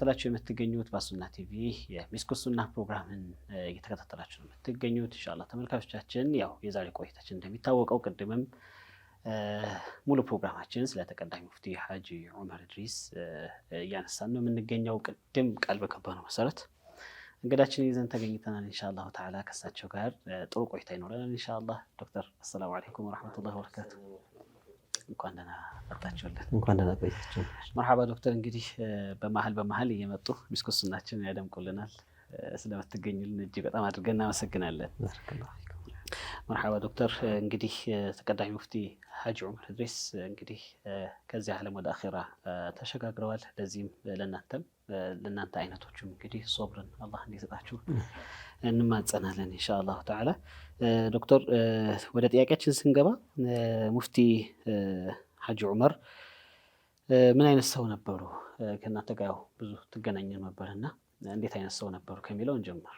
እየተከታተላችሁ የምትገኙት ባሱና ቲቪ የሚስኩሱና ፕሮግራምን እየተከታተላችሁ ነው የምትገኙት። ኢንሻአላህ ተመልካቾቻችን ያው የዛሬ ቆይታችን እንደሚታወቀው ቅድምም ሙሉ ፕሮግራማችን ስለ ተቀዳሚ ሙፍቲ ሐጂ ዑመር ኢድሪስ እያነሳን ነው የምንገኘው። ቅድም ቃል በገባነው መሰረት እንግዳችን ይዘን ተገኝተናል። ኢንሻአላህ ተዓላ ከሳቸው ጋር ጥሩ ቆይታ ይኖረናል ኢንሻአላህ። ዶክተር አሰላሙ አለይኩም ወራህመቱላሂ ወበረካቱሁ። እንኳን ደህና መጣችሁልን። እንኳን ደህና ቆያችሁ። መርሐባ ዶክተር፣ እንግዲህ በመሀል እየመጡ ሚስኩስናችንን ያደምቁልናል። ስለምትገኙልን እጅግ በጣም አድርገን እናመሰግናለን። መርሐባ ዶክተር፣ እንግዲህ ተቀዳሚ ሙፍቲ ሐጂ ዑመር ኢድሪስ እንግዲህ ከዚህ ዓለም ወደ አኺራ ተሸጋግረዋል። ለዚህም ለእናንተ አይነቶቹም እንግዲህ ሶብርን አላህ እንዲሰጣችሁ እንማጸናለን ኢንሻአላህ ተዓላ። ዶክተር ወደ ጥያቄያችን ስንገባ ሙፍቲ ሐጂ ዑመር ምን አይነት ሰው ነበሩ? ከእናንተ ጋር ብዙ ትገናኙ ነበርና እንዴት አይነት ሰው ነበሩ ከሚለው እንጀምር።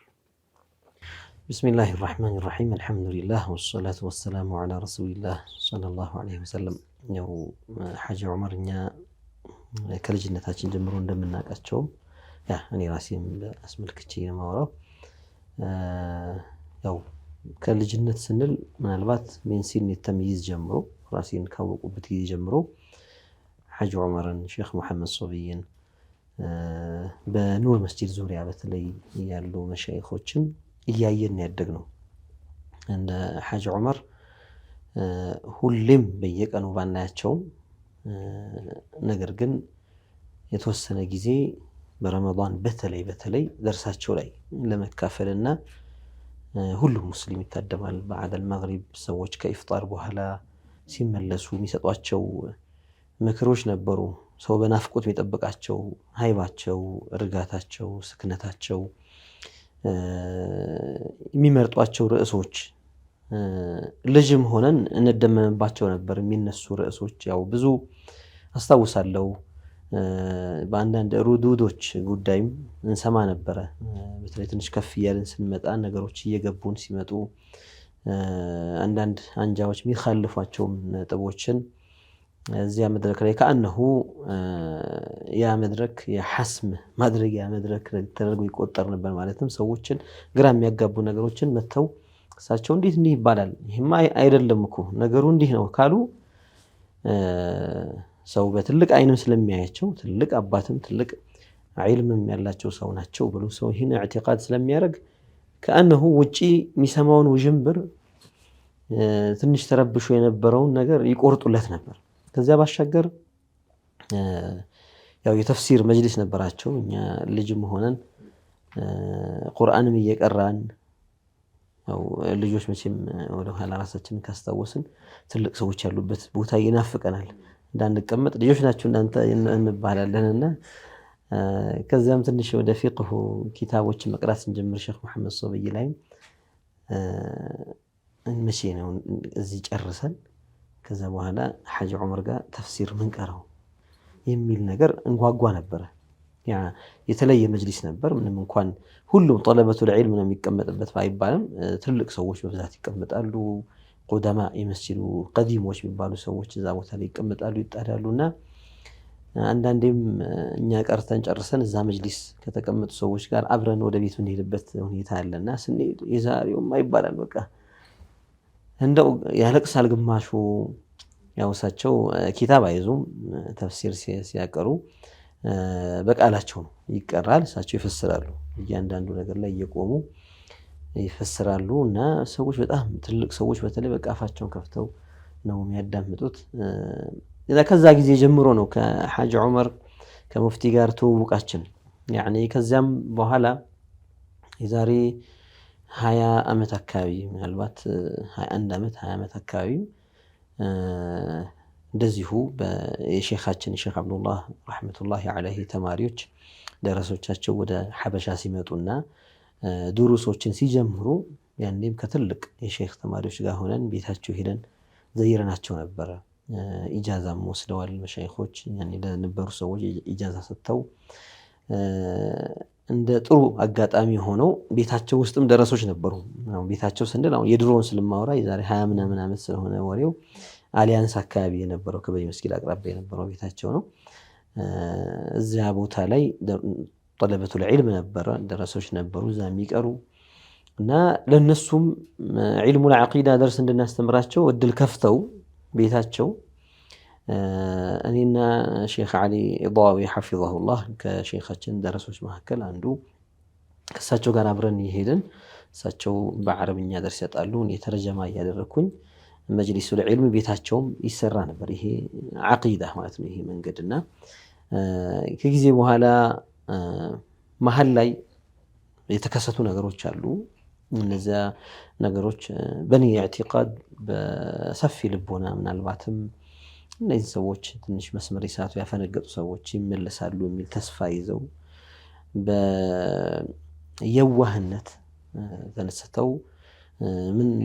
ቢስሚላሂ ራህማኒ ራሂም አልሐምዱሊላህ ወሰላቱ ወሰላሙ ዐላ ረሱሊላህ ሰለላሁ ዐለይሂ ወሰለም። ያው ሐጂ ዑመር እኛ ከልጅነታችን ጀምሮ እንደምናውቃቸው እኔ ራሴም አስመልክቼ ነው የማወራው። ያው ከልጅነት ስንል ምናልባት ምን ሲን ተምይዝ ጀምሮ ራሴን ካወቁበት ጊዜ ጀምሮ ሐጂ ዑመርን ሼክ መሐመድ ሶብይን በኑር መስጂድ ዙሪያ በተለይ ያሉ መሻይኾችን እያየን ያደግነው። እንደ ሐጂ ዑመር ሁሌም በየቀኑ ባናያቸውም ነገር ግን የተወሰነ ጊዜ በረመዳን በተለይ ደርሳቸው ላይ ለመካፈልና ሁሉም ሙስሊም ይታደማል። በዓደል መግሪብ ሰዎች ከኢፍጣር በኋላ ሲመለሱ የሚሰጧቸው ምክሮች ነበሩ። ሰው በናፍቆት የሚጠብቃቸው ሀይባቸው፣ እርጋታቸው፣ ስክነታቸው፣ የሚመርጧቸው ርዕሶች ልጅም ሆነን እንደመምባቸው ነበር የሚነሱ ርዕሶች። ያው ብዙ አስታውሳለሁ። በአንዳንድ ሩዱዶች ጉዳይም እንሰማ ነበረ። በተለይ ትንሽ ከፍ እያልን ስንመጣ ነገሮች እየገቡን ሲመጡ አንዳንድ አንጃዎች የሚኻልፏቸውም ነጥቦችን እዚያ መድረክ ላይ ከአነሁ ያ መድረክ የሐስም ማድረጊያ መድረክ ተደርጎ ይቆጠር ነበር። ማለትም ሰዎችን ግራ የሚያጋቡ ነገሮችን መተው እሳቸው እንዴት እንዲህ ይባላል፣ ይሄማ አይደለም እኮ ነገሩ እንዲህ ነው ካሉ ሰው በትልቅ አይንም ስለሚያያቸው ትልቅ አባትም ትልቅ ዒልምም ያላቸው ሰው ናቸው ብሎ ሰው ይህን ኢዕቲቃድ ስለሚያደርግ ከአነሁ ውጪ የሚሰማውን ውዥንብር ትንሽ ተረብሾ የነበረውን ነገር ይቆርጡለት ነበር። ከዚያ ባሻገር ያው የተፍሲር መጅሊስ ነበራቸው። እኛ ልጅም ሆነን ቁርአንም እየቀራን ያው ልጆች መቼም ወደ ኋላ ራሳችንን ካስታወስን ትልቅ ሰዎች ያሉበት ቦታ ይናፍቀናል። እንዳንቀመጥ ልጆች ናቸው እናንተ እንባላለንና ከዚያም ትንሽ ወደ ፊቅሁ ኪታቦች መቅራት ስንጀምር ሼክ መሐመድ ሶብይ ላይ መቼ ነው እዚህ ጨርሰን ከዛ በኋላ ሐጂ ዑመር ጋር ተፍሲር ምንቀራው የሚል ነገር እንጓጓ ነበረ። ያ የተለየ መጅሊስ ነበር። ምንም እንኳን ሁሉም ጠለበቱል ዒልም ነው የሚቀመጥበት ባይባልም ትልቅ ሰዎች በብዛት ይቀመጣሉ። ቁደማ የመስጂዱ ቀዲሞች የሚባሉ ሰዎች እዛ ቦታ ላይ ይቀመጣሉ፣ ይጣዳሉና አንዳንዴም እኛ ቀርተን ጨርሰን እዛ መጅሊስ ከተቀመጡ ሰዎች ጋር አብረን ወደ ቤት የምንሄድበት ሁኔታ አለና ስንሄድ የዛሬውማ ይባላል በቃ እንደው ያለቅሳል ግማሹ። ያው እሳቸው ኪታብ አይዙም፣ ተፍሲር ሲያቀሩ በቃላቸው ነው ይቀራል፣ እሳቸው ይፈስራሉ። እያንዳንዱ ነገር ላይ እየቆሙ ይፈስራሉ እና ሰዎች በጣም ትልቅ ሰዎች በተለይ በቃ አፋቸውን ከፍተው ነው የሚያዳምጡት። ከዛ ጊዜ ጀምሮ ነው ከሐጂ ዑመር ከሙፍቲ ጋር ትውውቃችን። ያኔ ከዚያም በኋላ የዛሬ 20 ዓመት አካባቢ ምናልባት 21 ዓመት 20 ዓመት አካባቢ እንደዚሁ የሼኻችን ሼክ አብዱላህ ረሕመቱላሂ ዐለይሂ ተማሪዎች ደረሶቻቸው ወደ ሐበሻ ሲመጡና ዱሩሶችን ሲጀምሩ ያኔም ከትልቅ የሼክ ተማሪዎች ጋር ሆነን ቤታቸው ሄደን ዘይረናቸው ነበረ። ኢጃዛም ወስደዋል መሻይኾች። ያኔ ለነበሩ ሰዎች ኢጃዛ ሰጥተው እንደ ጥሩ አጋጣሚ ሆነው ቤታቸው ውስጥም ደረሶች ነበሩ። ቤታቸው ስንል አሁን የድሮውን ስለማወራ የዛሬ 20 ምናምን ዓመት ስለሆነ ወሬው አሊያንስ አካባቢ የነበረው ከበይ መስጊድ አቅራቢያ የነበረው ቤታቸው ነው። እዚያ ቦታ ላይ ጠለበቱል ዒልም ነበረ፣ ደረሶች ነበሩ እዛ የሚቀሩ እና ለነሱም ዒልሙል ዐቂዳ ደርስ እንድናስተምራቸው እድል ከፍተው ቤታቸው እኔና ሼክ ዓሊ ኢዳዊ ሐፊዘሁላህ ከሼኻችን ደረሶች መካከል አንዱ ከእሳቸው ጋር አብረን እየሄድን እሳቸው በዓረብኛ ደርስ ያጣሉ፣ እኔ ተረጀማ እያደረግኩኝ መጅሊሱል ዒልም ቤታቸውም ይሰራ ነበር። ይሄ ዐቂዳ ማለት ነው ይሄ መንገድና ከጊዜ በኋላ መሀል ላይ የተከሰቱ ነገሮች አሉ። እነዚያ ነገሮች በእኔ ኢዕቲቃድ በሰፊ ልቦና ምናልባትም እነዚህ ሰዎች ትንሽ መስመር ይሳቱ ያፈነገጡ ሰዎች ይመለሳሉ የሚል ተስፋ ይዘው በየዋህነት ተነስተው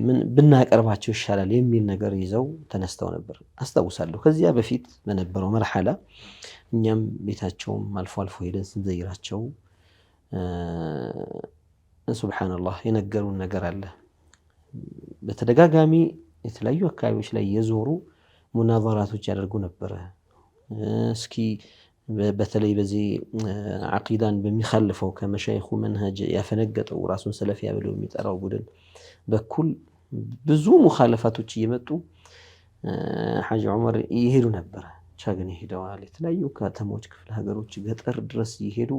ምን ብናቀርባቸው ይሻላል የሚል ነገር ይዘው ተነስተው ነበር አስታውሳለሁ። ከዚያ በፊት በነበረው መርሐላ እኛም ቤታቸውም አልፎ አልፎ ሄደን ስንዘይራቸው ሱብሓነላህ የነገሩን ነገር አለ። በተደጋጋሚ የተለያዩ አካባቢዎች ላይ የዞሩ ሙናዘራቶች ያደርጉ ነበረ። እስኪ በተለይ በዚህ ዐቂዳን በሚኻልፈው ከመሻይኹ መንሀጅ ያፈነገጠው ራሱን ሰለፊያ ብለው የሚጠራው ቡድን በኩል ብዙ ሙኻለፋቶች እየመጡ ሐጂ ዑመር ይሄዱ ነበረ። ቻግኒ ሄደዋል። የተለያዩ ከተሞች፣ ክፍለ ሀገሮች፣ ገጠር ድረስ ይሄዱ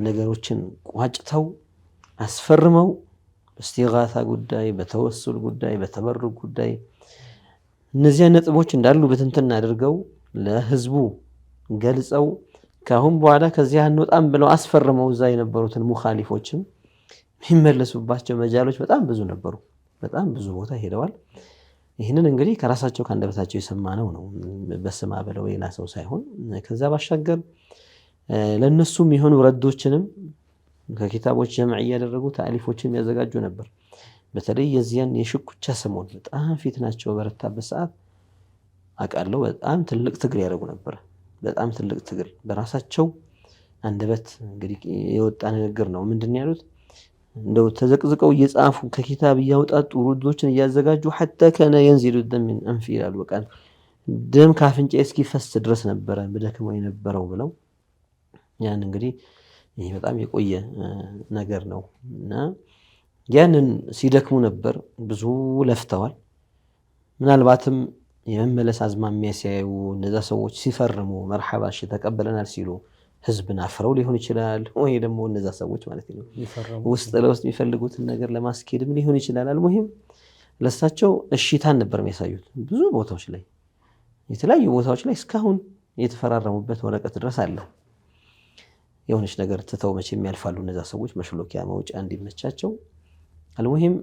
ነገሮችን ቋጭተው አስፈርመው በስቲጋታ ጉዳይ፣ በተወሱል ጉዳይ፣ በተበሩክ ጉዳይ እነዚያ ነጥቦች እንዳሉ በትንትን አድርገው ለህዝቡ ገልጸው ካሁን በኋላ ከዚያ አንወጣም ብለው አስፈርመው እዛ የነበሩትን ሙኻሊፎችም የሚመለሱባቸው መጃሎች በጣም ብዙ ነበሩ። በጣም ብዙ ቦታ ሄደዋል። ይህንን እንግዲህ ከራሳቸው ከአንደበታቸው የሰማነው ነው፣ በስማ ብለው ሌላ ሰው ሳይሆን። ከዛ ባሻገር ለነሱም የሆኑ ረዶችንም ከኪታቦች ጀምዕ እያደረጉ ታሊፎችን ያዘጋጁ ነበር። በተለይ የዚያን የሽኩቻ ሰሞን በጣም ፊትናቸው በረታበት ሰዓት አውቃለሁ በጣም ትልቅ ትግል ያደርጉ ነበር። በጣም ትልቅ ትግል በራሳቸው አንደበት እንግዲህ የወጣ ንግግር ነው። ምንድን ያሉት? እንደው ተዘቅዝቀው እየጻፉ ከኪታብ እያወጣጡ ሩዶችን እያዘጋጁ ሐታ ከነ የንዚሉ ደም ሚን አንፊ ይላሉ። በቃ ደም ካፍንጫ እስኪፈስ ድረስ ነበረ በደክመው የነበረው ብለው ያን እንግዲህ ይሄ በጣም የቆየ ነገር ነው እና ያንን ሲደክሙ ነበር። ብዙ ለፍተዋል። ምናልባትም የመመለስ አዝማሚያ ሲያዩ እነዛ ሰዎች ሲፈርሙ መርሐባ እሺ ተቀበለናል ሲሉ ህዝብን አፍረው ሊሆን ይችላል፣ ወይ ደግሞ እነዛ ሰዎች ማለት ነው ውስጥ ለውስጥ የሚፈልጉትን ነገር ለማስኬድም ሊሆን ይችላል። አልሙሂም ለሳቸው እሺታን ነበር የሚያሳዩት። ብዙ ቦታዎች ላይ የተለያዩ ቦታዎች ላይ እስካሁን የተፈራረሙበት ወረቀት ድረስ አለ። የሆነች ነገር ትተው መቼም ያልፋሉ እነዛ ሰዎች መሽሎኪያ መውጫ እንዲመቻቸው። አልሙሂም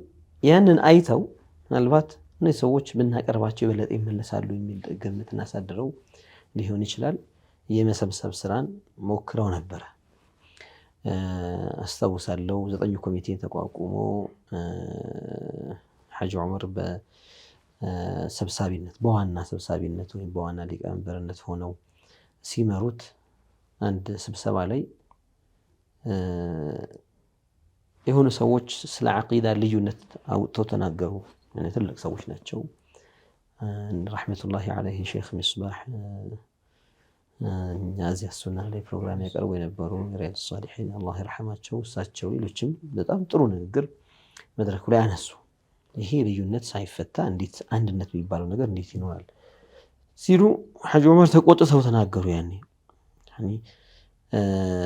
ያንን አይተው ምናልባት እነዚህ ሰዎች ብናቀርባቸው የበለጠ ይመለሳሉ የሚል ግምትን አሳድረው ሊሆን ይችላል የመሰብሰብ ስራን ሞክረው ነበረ። አስታውሳለሁ 9 ኮሚቴ ተቋቁሞ ሐጂ ዑመር በሰብሳቢነት በዋና ሰብሳቢነት ወይም በዋና ሊቀመንበርነት ሆነው ሲመሩት አንድ ስብሰባ ላይ የሆኑ ሰዎች ስለ ዐቂዳ ልዩነት አውጥተው ተናገሩ። ትልቅ ሰዎች ናቸው። ረሕመቱላሂ ዐለይሂ ሼክ ሚስባህ እዚያ ሱና ላይ ፕሮግራም ያቀርቡ የነበሩ ሪያድ ሷሊሒን አላህ ይርሐማቸው፣ እሳቸው ሌሎችም በጣም ጥሩ ንግግር መድረኩ ላይ አነሱ። ይሄ ልዩነት ሳይፈታ እንዴት አንድነት የሚባለው ነገር እንዴት ይኖራል ሲሉ ሐጂ ዑመር ተቆጥተው ተናገሩ። ያኔ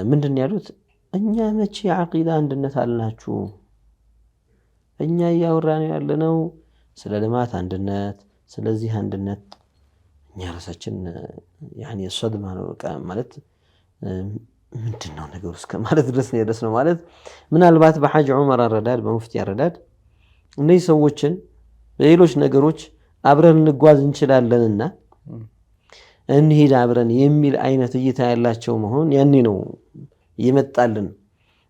ምንድን ያሉት? እኛ መቼ የዐቂዳ አንድነት አልናችሁ? እኛ እያወራን ያለነው ስለ ልማት አንድነት፣ ስለዚህ አንድነት እኛ ራሳችን ያኔ ሶድማ ነው ማለት ምንድነው ነገሩ እስከ ማለት ድረስ ነው የደረስነው። ማለት ምናልባት በሐጂ ዑመር አረዳድ በሙፍቲ አረዳድ እነዚህ ሰዎችን በሌሎች ነገሮች አብረን እንጓዝ እንችላለንና እንሂድ አብረን የሚል አይነት እይታ ያላቸው መሆን ያኔ ነው ይመጣልን።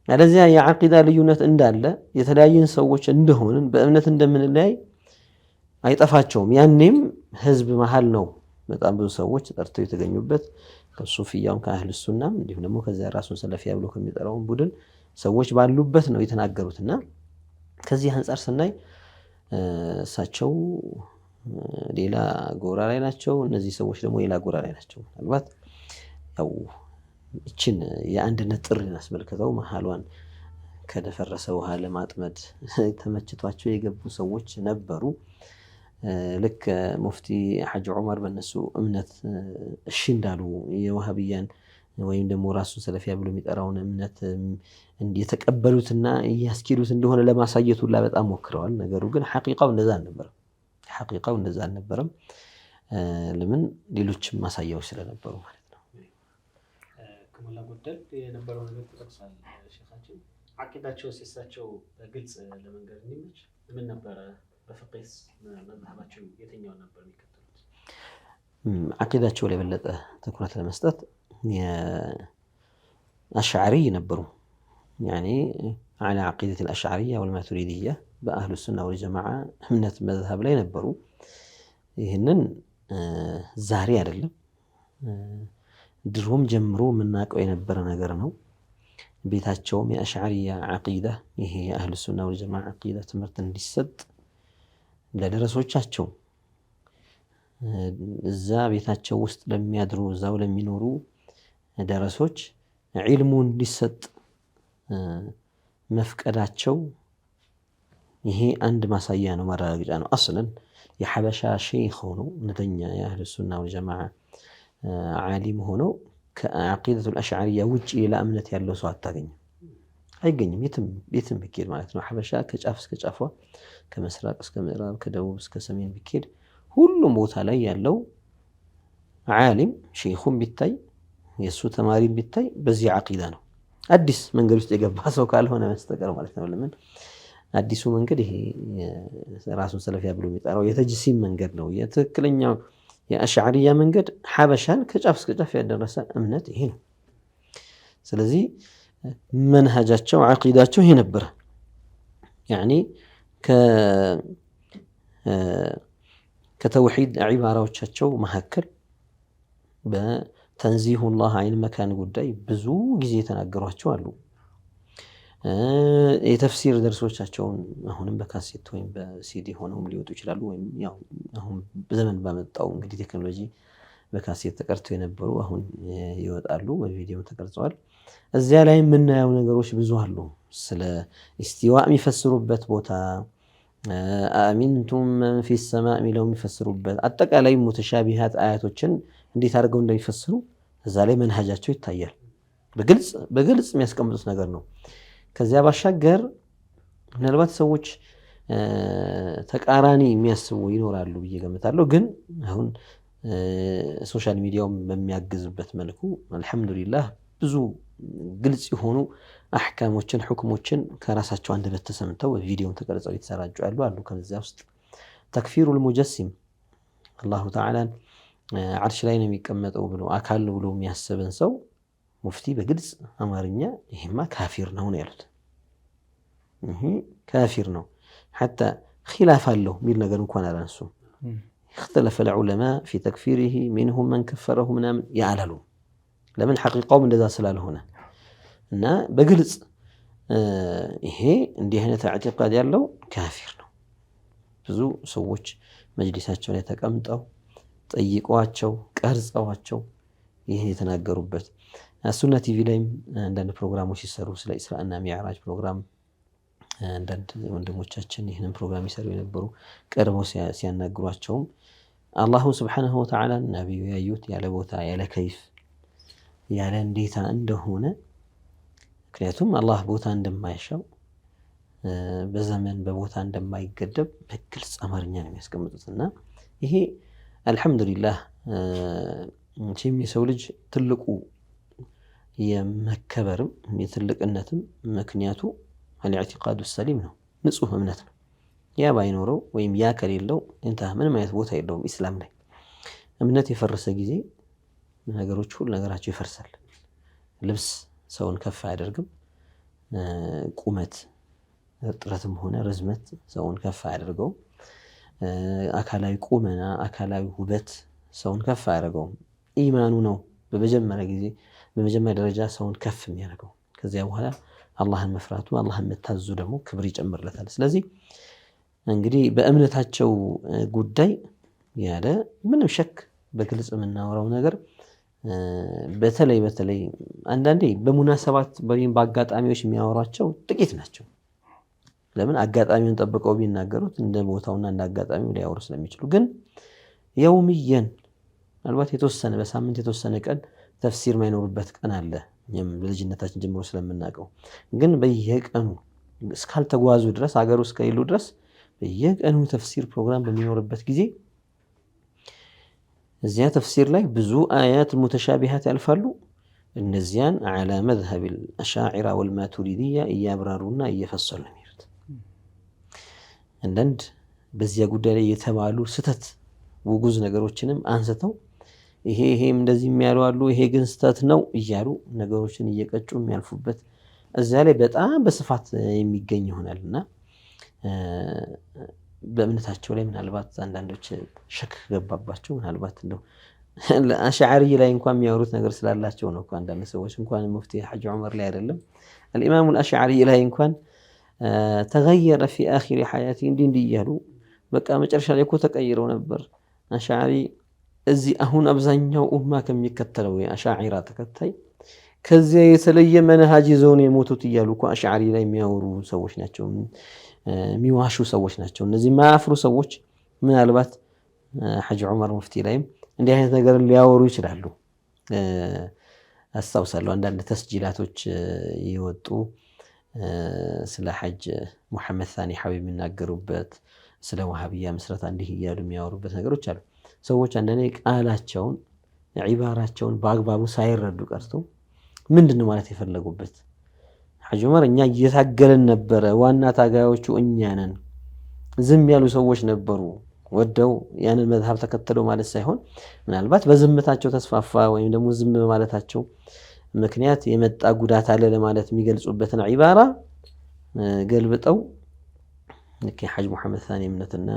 አለዚያ የዐቂዳ ልዩነት እንዳለ የተለያየን ሰዎች እንደሆንን በእምነት እንደምንለያይ አይጠፋቸውም። ያኔም ህዝብ መሃል ነው በጣም ብዙ ሰዎች ጠርተው የተገኙበት ከሱፊያውም ከአህል ሱናም እንዲሁም ደግሞ ከዚያ ራሱን ሰለፊያ ብሎ ከሚጠራውን ቡድን ሰዎች ባሉበት ነው የተናገሩትና ከዚህ አንጻር ስናይ እሳቸው ሌላ ጎራ ላይ ናቸው፣ እነዚህ ሰዎች ደግሞ ሌላ ጎራ ላይ ናቸው። ምናልባት ያው እችን የአንድነት ጥሪን አስመልክተው መሀሏን ከደፈረሰ ውሃ ለማጥመድ ተመችቷቸው የገቡ ሰዎች ነበሩ። ልክ ሙፍቲ ሐጂ ዑመር በእነሱ እምነት እሺ እንዳሉ የዋሃብያን ወይም ደግሞ ራሱን ሰለፊያ ብሎ የሚጠራውን እምነት የተቀበሉትና እያስኬዱት እንደሆነ ለማሳየት ሁላ በጣም ሞክረዋል። ነገሩ ግን ሐቂቃው እንደዛ አልነበረም። ለምን ሌሎችም ማሳያዎች ስለነበሩ ማለት ነው። ከሞላ ጎደል የነበረው ነገር ተጠቅሷል። ሼኻችን አቂዳቸው ሲሳቸው በግልጽ ለመንገር እንዲመች ምን ነበረ? በፍቅስ መዝሀባቸው የትኛው ነበር የሚከተሉት? አቂዳቸው ላይ የበለጠ ትኩረት ለመስጠት አሽዓሪ ነበሩ። ያኔ አላ ዓቂደት አልአሽዓሪያ ወልማቱሪዲያ በአህሉ ሱና ወልጀማዓ እምነት መዝሀብ ላይ ነበሩ። ይህንን ዛሬ አይደለም ድሮም ጀምሮ የምናውቀው የነበረ ነገር ነው። ቤታቸውም የአሽዓሪያ ዓቂዳ ይሄ የአህሉ ሱና ወልጀማዓ ዓቂዳ ትምህርት እንዲሰጥ ለደረሶቻቸው እዛ ቤታቸው ውስጥ ለሚያድሩ እዛው ለሚኖሩ ደረሶች ዒልሙ እንዲሰጥ መፍቀዳቸው ይሄ አንድ ማሳያ ነው፣ ማረጋገጫ ነው። አስለን የሐበሻ ሼኽ ሆነው እውነተኛ የአህሉ ሱና ወልጀማዓ ዓሊም ሆነው ከዓቂደቱል አሽዓሪያ ውጭ ሌላ እምነት ያለው ሰው አታገኝም፣ አይገኝም። የትም ቢኬድ ማለት ነው። ሐበሻ ከጫፍ እስከ ጫፏ ከምስራቅ እስከ ምዕራብ ከደቡብ እስከ ሰሜን ቢኬድ ሁሉም ቦታ ላይ ያለው ዓሊም ሼኹም ቢታይ የእሱ ተማሪም ቢታይ በዚህ ዓቂዳ ነው። አዲስ መንገድ ውስጥ የገባ ሰው ካልሆነ በስተቀር ማለት ነው። ለምን አዲሱ መንገድ ይሄ ራሱን ሰለፊያ ብሎ የሚጠራው የተጅሲም መንገድ ነው። የትክክለኛው የአሽዓሪያ መንገድ ሐበሻን ከጫፍ እስከ ጫፍ ያደረሰ እምነት ይሄ ነው። ስለዚህ መንሃጃቸው ዓቂዳቸው ይሄ ነበረ። ያኒ ከተውሂድ ዒባራዎቻቸው መካከል በተንዚሁላህ ዐኒል መካን ጉዳይ ብዙ ጊዜ የተናገሯቸው አሉ። የተፍሲር ደርሶቻቸውን አሁንም በካሴት ወይም በሲዲ ሆነውም ሊወጡ ይችላሉ። ወይም ያው አሁን በዘመን ባመጣው እንግዲህ ቴክኖሎጂ በካሴት ተቀርተው የነበሩ አሁን ይወጣሉ፣ በቪዲዮ ተቀርጸዋል። እዚያ ላይ የምናየው ነገሮች ብዙ አሉ። ስለ ኢስቲዋእ የሚፈስሩበት ቦታ አሚንቱም መን ፊ ሰማእ የሚለው የሚፈስሩበት አጠቃላይ ሙተሻቢሃት አያቶችን እንዴት አድርገው እንደሚፈስሩ እዛ ላይ መንሃጃቸው ይታያል። በግልጽ የሚያስቀምጡት ነገር ነው። ከዚያ ባሻገር ምናልባት ሰዎች ተቃራኒ የሚያስቡ ይኖራሉ ብዬ ገምታለሁ። ግን አሁን ሶሻል ሚዲያውም በሚያግዝበት መልኩ አልሐምዱሊላህ ብዙ ግልጽ የሆኑ አሕካሞችን ሁክሞችን ከራሳቸው አንደበት ተሰምተው በቪዲዮም ተቀርጸው የተሰራጩ ያሉ አሉ። ከዚያ ውስጥ ተክፊሩል ሙጀሲም አላሁ ተዓላን ዓርሽ ላይ ነው የሚቀመጠው ብሎ አካል ብሎ የሚያስብን ሰው ሙፍቲ በግልጽ አማርኛ ይሄማ ካፊር ነው ያሉት። ይሄ ካፊር ነው ሐታ ኺላፍ አለው የሚል ነገር እንኳን አላነሱም። اختلف العلماء في تكفيره منهم من كفره ምናምን ያላሉ። ለምን ሐቂቃውም እንደዛ ስላልሆነ እና በግልጽ ይሄ እንዲህ አይነት አዕቲቃድ ያለው ካፊር ነው። ብዙ ሰዎች መጅሊሳቸው ላይ ተቀምጠው ጠይቀዋቸው ቀርጸዋቸው ይሄን የተናገሩበት ሱና ቲቪ ላይም አንዳንድ ፕሮግራሞች ሲሰሩ ስለ ኢስራእና ሚዕራጅ ፕሮግራም አንዳንድ ወንድሞቻችን ይህንን ፕሮግራም ይሰሩ የነበሩ ቀርበው ሲያናግሯቸውም አላሁ ስብሓነሁ ወተዓላ ነቢዩ ያዩት ያለ ቦታ ያለ ከይፍ ያለ እንዴታ እንደሆነ፣ ምክንያቱም አላህ ቦታ እንደማይሻው በዘመን በቦታ እንደማይገደብ በግልጽ አማርኛ ነው የሚያስቀምጡትና ይሄ አልሐምዱሊላህ የሰው ልጅ ትልቁ የመከበርም የትልቅነትም ምክንያቱ አልኢዕቲቃዱ ሰሊም ነው፣ ንጹህ እምነት ነው። ያ ባይኖረው ወይም ያ ከሌለው እንታ ምንም አይነት ቦታ የለውም። ኢስላም ላይ እምነት የፈረሰ ጊዜ ነገሮች ሁሉ ነገራቸው ይፈርሳል። ልብስ ሰውን ከፍ አያደርግም። ቁመት ጥረትም ሆነ ርዝመት ሰውን ከፍ አያደርገውም። አካላዊ ቁመና አካላዊ ውበት ሰውን ከፍ አያደርገውም። ኢማኑ ነው በመጀመሪያ ደረጃ ሰውን ከፍ የሚያደርገው። ከዚያ በኋላ አላህን መፍራቱ አላህን መታዘዙ ደግሞ ክብር ይጨምርለታል። ስለዚህ እንግዲህ በእምነታቸው ጉዳይ ያለ ምንም ሸክ በግልጽ የምናወራው ነገር በተለይ አንዳንዴ በሙናሰባት ወይም በአጋጣሚዎች የሚያወሯቸው ጥቂት ናቸው። ለምን አጋጣሚውን ጠብቀው ቢናገሩት እንደ ቦታውና እንደ አጋጣሚው ሊያወሩ ስለሚችሉ፣ ግን የውምየን ምናልባት የተወሰነ በሳምንት የተወሰነ ቀን ተፍሲር ማይኖርበት ቀን አለ። እኛም በልጅነታችን ጀምሮ ስለምናውቀው፣ ግን በየቀኑ እስካልተጓዙ ድረስ ሀገር ውስጥ ከሌሉ ድረስ በየቀኑ ተፍሲር ፕሮግራም በሚኖርበት ጊዜ እዚያ ተፍሲር ላይ ብዙ አያት ሙተሻቢሃት ያልፋሉ። እነዚያን አላ መዝሀብ አልአሻዒራ ወልማቱሪዲያ እያብራሩና እየፈሰሉ ነው የሚሄዱት። አንዳንድ በዚያ ጉዳይ ላይ የተባሉ ስተት ውጉዝ ነገሮችንም አንስተው ይሄም እንደዚህ የሚያሉ አሉ፣ ይሄ ግን ስተት ነው እያሉ ነገሮችን እየቀጩ የሚያልፉበት እዚያ ላይ በጣም በስፋት የሚገኝ ይሆናልና በእምነታቸው ላይ ምናልባት አንዳንዶች ሸክ ገባባቸው። ምናልባት እንደው አሽዓሪ ላይ እንኳን የሚያወሩት ነገር ስላላቸው ነው እኮ አንዳንድ ሰዎች እንኳን ሙፍቲ ሐጂ ዑመር ላይ አይደለም الإمام الأشعري ላይ እንኳን ተገየረ في آخر حياته እንዲህ እያሉ በቃ መጨረሻ ላይ እኮ ተቀይረው ነበር። አሽዓሪ እዚህ አሁን አብዛኛው ኡማ ከሚከተለው የአሻዒራ ተከታይ ከዚያ የተለየ መንሃጅ ይዘው ነው የሞቱት እያሉ እኮ አሽዓሪ ላይ የሚያወሩ ሰዎች ናቸው፣ የሚዋሹ ሰዎች ናቸው። እነዚህ ማያፍሩ ሰዎች ምናልባት ሐጂ ዑመር ሙፍቲ ላይም እንዲህ አይነት ነገር ሊያወሩ ይችላሉ። አስታውሳለሁ አንዳንድ ተስጂላቶች የወጡ ስለ ሐጅ ሙሐመድ ሳኒ ሐቢብ የሚናገሩበት ስለ ወሃቢያ ምስረታ እንዲህ እያሉ የሚያወሩበት ነገሮች አሉ። ሰዎች አንዳንዴ ቃላቸውን ዒባራቸውን በአግባቡ ሳይረዱ ቀርቶ ምንድነው ማለት የፈለጉበት? ሐጂ ዑመር እኛ እየታገለን ነበረ፣ ዋና ታጋዮቹ እኛ ነን፣ ዝም ያሉ ሰዎች ነበሩ፣ ወደው ያንን መዝሀብ ተከተለው ማለት ሳይሆን ምናልባት በዝምታቸው ተስፋፋ ወይም ደግሞ ዝም በማለታቸው ምክንያት የመጣ ጉዳት አለ ለማለት የሚገልጹበትን ዒባራ ገልብጠው ልክ የሐጅ ሙሐመድ ሳኒ እምነትና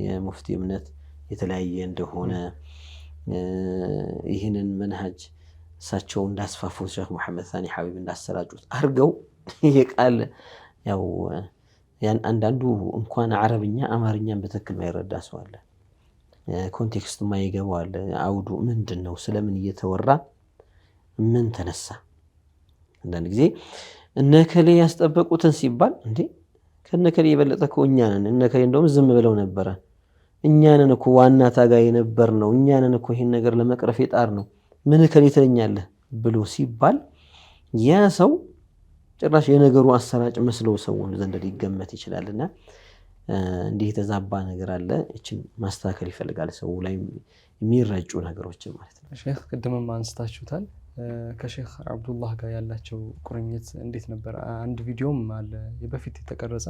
የሙፍቲ እምነት የተለያየ እንደሆነ ይህንን መንሃጅ እሳቸው እንዳስፋፉት ሼክ ሙሐመድ ሳኒ ሐቢብ እንዳሰራጩት አድርገው ይሄ ቃል ያው ያን አንዳንዱ እንኳን አረብኛ አማርኛን በትክክል ማይረዳ ሰው አለ። ኮንቴክስቱ ማይገባው አለ። አውዱ ምንድነው? ስለምን እየተወራ ምን ተነሳ? አንዳንድ ጊዜ እነከሌ ያስጠበቁትን ሲባል እንዴ ከነከሌ የበለጠ እኮ እኛ ነን፣ እነከሌ እንደውም ዝም ብለው ነበረ፣ እኛ ነን እኮ ዋና ታጋይ ነበር ነው፣ እኛ ነን እኮ ይሄን ነገር ለመቅረፍ የጣር ነው፣ ምን ከሌ ትለኛለህ ብሎ ሲባል ያ ሰው ጭራሽ የነገሩ አሰራጭ መስሎ ሰው ዘንድ ሊገመት ይችላልና እንዲህ የተዛባ ነገር አለ። እቺን ማስተካከል ይፈልጋል ሰው ላይ የሚረጩ ነገሮች ማለት ነው። ሼክ ቅድምም አንስታችሁታል። ከሼክ አብዱላህ ጋር ያላቸው ቁርኝት እንዴት ነበር? አንድ ቪዲዮም አለ በፊት የተቀረጸ